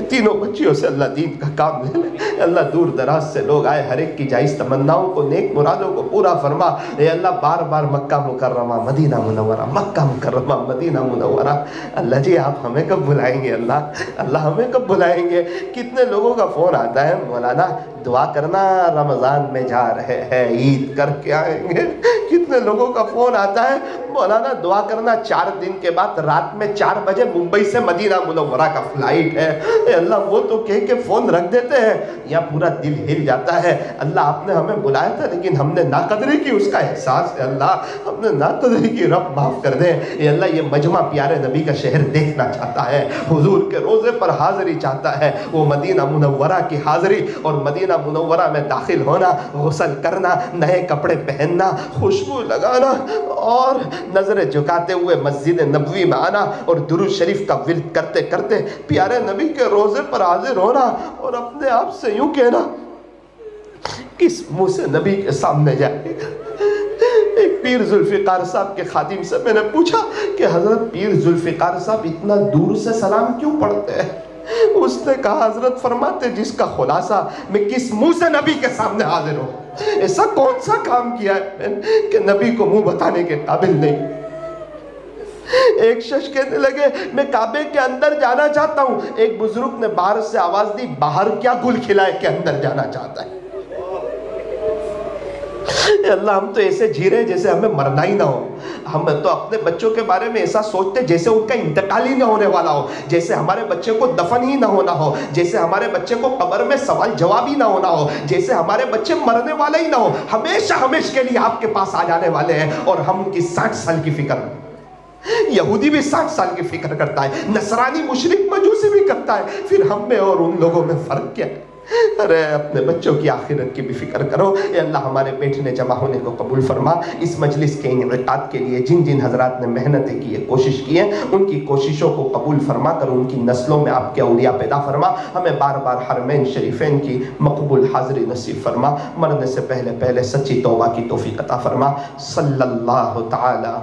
تینوں بچیوں سے اللہ دین کا کام لے لے. اللہ دور دراز سے لوگ آئے، ہر ایک کی جائز تمناؤں کو، نیک مرادوں کو پورا فرما. اے اللہ، بار بار مکہ مکرمہ مدینہ منورہ، مکہ مکرمہ مدینہ منورہ. اللہ جی، آپ ہمیں کب بلائیں گے؟ اللہ ہمیں کب بلائیں گے؟ کتنے لوگوں کا فون آتا ہے، مولانا دعا کرنا، رمضان میں جا رہے ہیں، عید کر کے آئیں گے. کتنے لوگوں کا فون آتا ہے، مولانا دعا کرنا 4 دن کے بعد رات میں 4 بجے ممبئی سے مدینہ منورہ کا فلائٹ ہے، اے اللہ وہ تو کہہ کے فون رکھ دیتے ہیں، یا پورا دل ہل جاتا ہے۔ اللہ آپ نے ہمیں بلایا تھا لیکن ہم نے ناقدری کی، اس کا احساس ہے اللہ ہم نے ناقدری کی، رب معاف کر دیں۔ اے اللہ یہ مجمع پیارے نبی کا شہر دیکھنا چاہتا ہے، حضور کے روزے پر حاضری چاہتا ہے، وہ مدینہ منورہ کی حاضری اور مدینہ منورہ میں داخل ہونا، غسل کرنا، نئے کپڑے پہننا، خوشبو لگانا اور نظریں جھکاتے ہوئے مسجد نبوی میں آنا اور درود شریف کا ورد کرتے کرتے پیارے نبی کے روزے پر حاضر ہونا اور اپنے آپ سے یوں کہنا کس منہ سے نبی کے سامنے جائے گا۔ ایک پیر ذوالفقار صاحب کے خادم سے میں نے پوچھا کہ حضرت پیر ذوالفقار صاحب اتنا دور سے سلام کیوں پڑھتے ہیں؟ اس نے کہا حضرت فرماتے جس کا خلاصہ میں کس منہ سے نبی کے سامنے حاضر ہوں، ایسا کون سا کام کیا ہے کہ نبی کو منہ بتانے کے قابل نہیں۔ ایک شخص کہنے لگے میں کعبے کے اندر جانا چاہتا ہوں، ایک بزرگ نے باہر سے آواز دی باہر کیا گل کھلائے کہ اندر جانا چاہتا ہے۔ اے اللہ ہم تو ایسے جی رہے جیسے ہمیں مرنا ہی نہ ہو، ہم تو اپنے بچوں کے بارے میں ایسا سوچتے جیسے ان کا انتقال ہی نہ ہونے والا ہو، جیسے ہمارے بچے کو دفن ہی نہ ہونا ہو، جیسے ہمارے بچے کو قبر میں سوال جواب ہی نہ ہونا ہو، جیسے ہمارے بچے مرنے والے ہی نہ ہو، ہمیشہ ہمیشہ کے لیے آپ کے پاس آ جانے والے ہیں اور ہم ان کی 60 سال کی فکر میں۔ یہودی بھی 60 سال کی فکر کرتا ہے، نصرانی مشرک مجوسی بھی کرتا ہے، پھر ہم میں اور ان لوگوں میں فرق کیا ہے؟ ارے اپنے بچوں کی آخرت کی بھی فکر کرو۔ اے اللہ ہمارے بیٹھنے جمع ہونے کو قبول فرما، اس مجلس کے انعقاد کے لیے جن جن حضرات نے محنتیں کی ہے، کوشش کی ہے، ان کی کوششوں کو قبول فرما کر ان کی نسلوں میں آپ کے اولیاء پیدا فرما، ہمیں بار بار حرمین شریفین کی مقبول حاضری نصیب فرما، مرنے سے پہلے سچی توبہ کی توفیق عطا فرما۔ صلی اللہ تعالی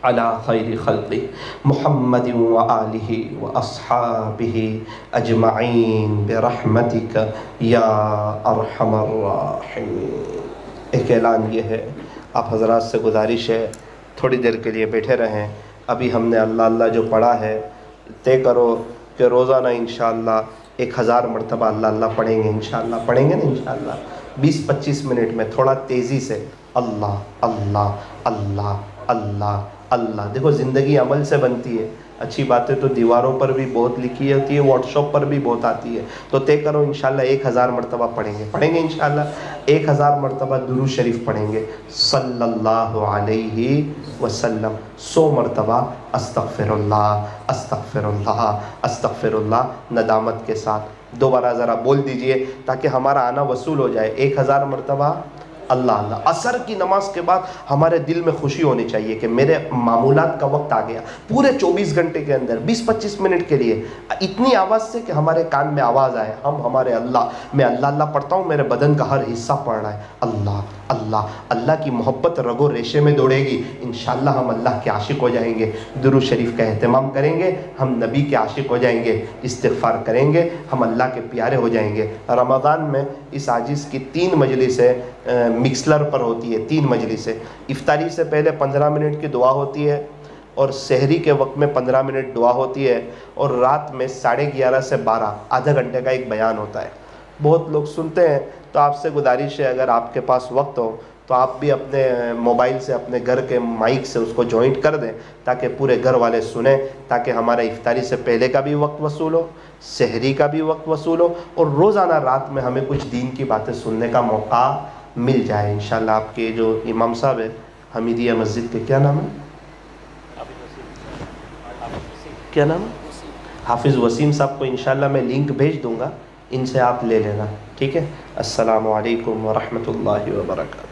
علی خیر خلقہ محمد وآلہ واصحابہ اجمعین برحمتک یا ارحم الراحمین۔ ایک اعلان یہ ہے، آپ حضرات سے گزارش ہے تھوڑی دیر کے لیے بیٹھے رہیں۔ ابھی ہم نے اللہ اللہ جو پڑھا ہے طے کرو کہ روزانہ انشاءاللہ 1000 مرتبہ اللہ اللہ پڑھیں گے، انشاءاللہ پڑھیں گے نا انشاءاللہ 20-25 منٹ میں تھوڑا تیزی سے اللہ اللہ اللہ اللہ اللہ۔ دیکھو زندگی عمل سے بنتی ہے، اچھی باتیں تو دیواروں پر بھی بہت لکھی ہوتی ہے، واٹس ایپ پر بھی بہت آتی ہے، تو طے کرو انشاءاللہ 1000 مرتبہ پڑھیں گے انشاءاللہ 1000 مرتبہ درود شریف پڑھیں گے، صلی اللہ علیہ وسلم 100 مرتبہ استغفر اللہ استغفر اللہ استغفر اللہ ندامت کے ساتھ دوبارہ ذرا بول دیجئے تاکہ ہمارا آنا وصول ہو جائے۔ 1000 مرتبہ اللہ اللہ۔ عصر کی نماز کے بعد ہمارے دل میں خوشی ہونی چاہیے کہ میرے معمولات کا وقت آ گیا، پورے 24 گھنٹے کے اندر 20-25 منٹ کے لیے اتنی آواز سے کہ ہمارے کان میں آواز آئے، ہم ہمارے اللہ، میں اللہ اللہ پڑھتا ہوں، میرے بدن کا ہر حصہ پڑھ رہا ہے اللہ اللہ اللہ کی محبت رگو ریشے میں دوڑے گی، انشاءاللہ ہم اللہ کے عاشق ہو جائیں گے، درود شریف کا اہتمام کریں گے، ہم نبی کے عاشق ہو جائیں گے، استغفار کریں گے، ہم اللہ کے پیارے ہو جائیں گے۔ رمضان میں اس عاجز کی 3 مجلسیں مکسلر پر ہوتی ہے، 3 مجلسیں، افطاری سے پہلے 15 منٹ کی دعا ہوتی ہے اور سحری کے وقت میں 15 منٹ دعا ہوتی ہے اور رات میں 11:30 سے 12 آدھا گھنٹے کا ایک بیان ہوتا ہے۔ بہت لوگ سنتے ہیں، تو آپ سے گزارش ہے اگر آپ کے پاس وقت ہو تو آپ بھی اپنے موبائل سے اپنے گھر کے مائک سے اس کو جوائنٹ کر دیں تاکہ پورے گھر والے سنیں، تاکہ ہمارا افطاری سے پہلے کا بھی وقت وصول ہو، سحری کا بھی وقت وصول ہو اور روزانہ رات میں ہمیں کچھ دین کی باتیں سننے کا موقع مل جائے انشاءاللہ۔ آپ کے جو امام صاحب ہیں حمیدیہ مسجد کے، کیا نام ہے؟ کیا نام ہے؟ حافظ وسیم صاحب کو انشاءاللہ میں لنک بھیج دوں گا، ان سے آپ لے لینا، ٹھیک ہے؟ السلام علیکم ورحمۃ اللہ وبرکاتہ۔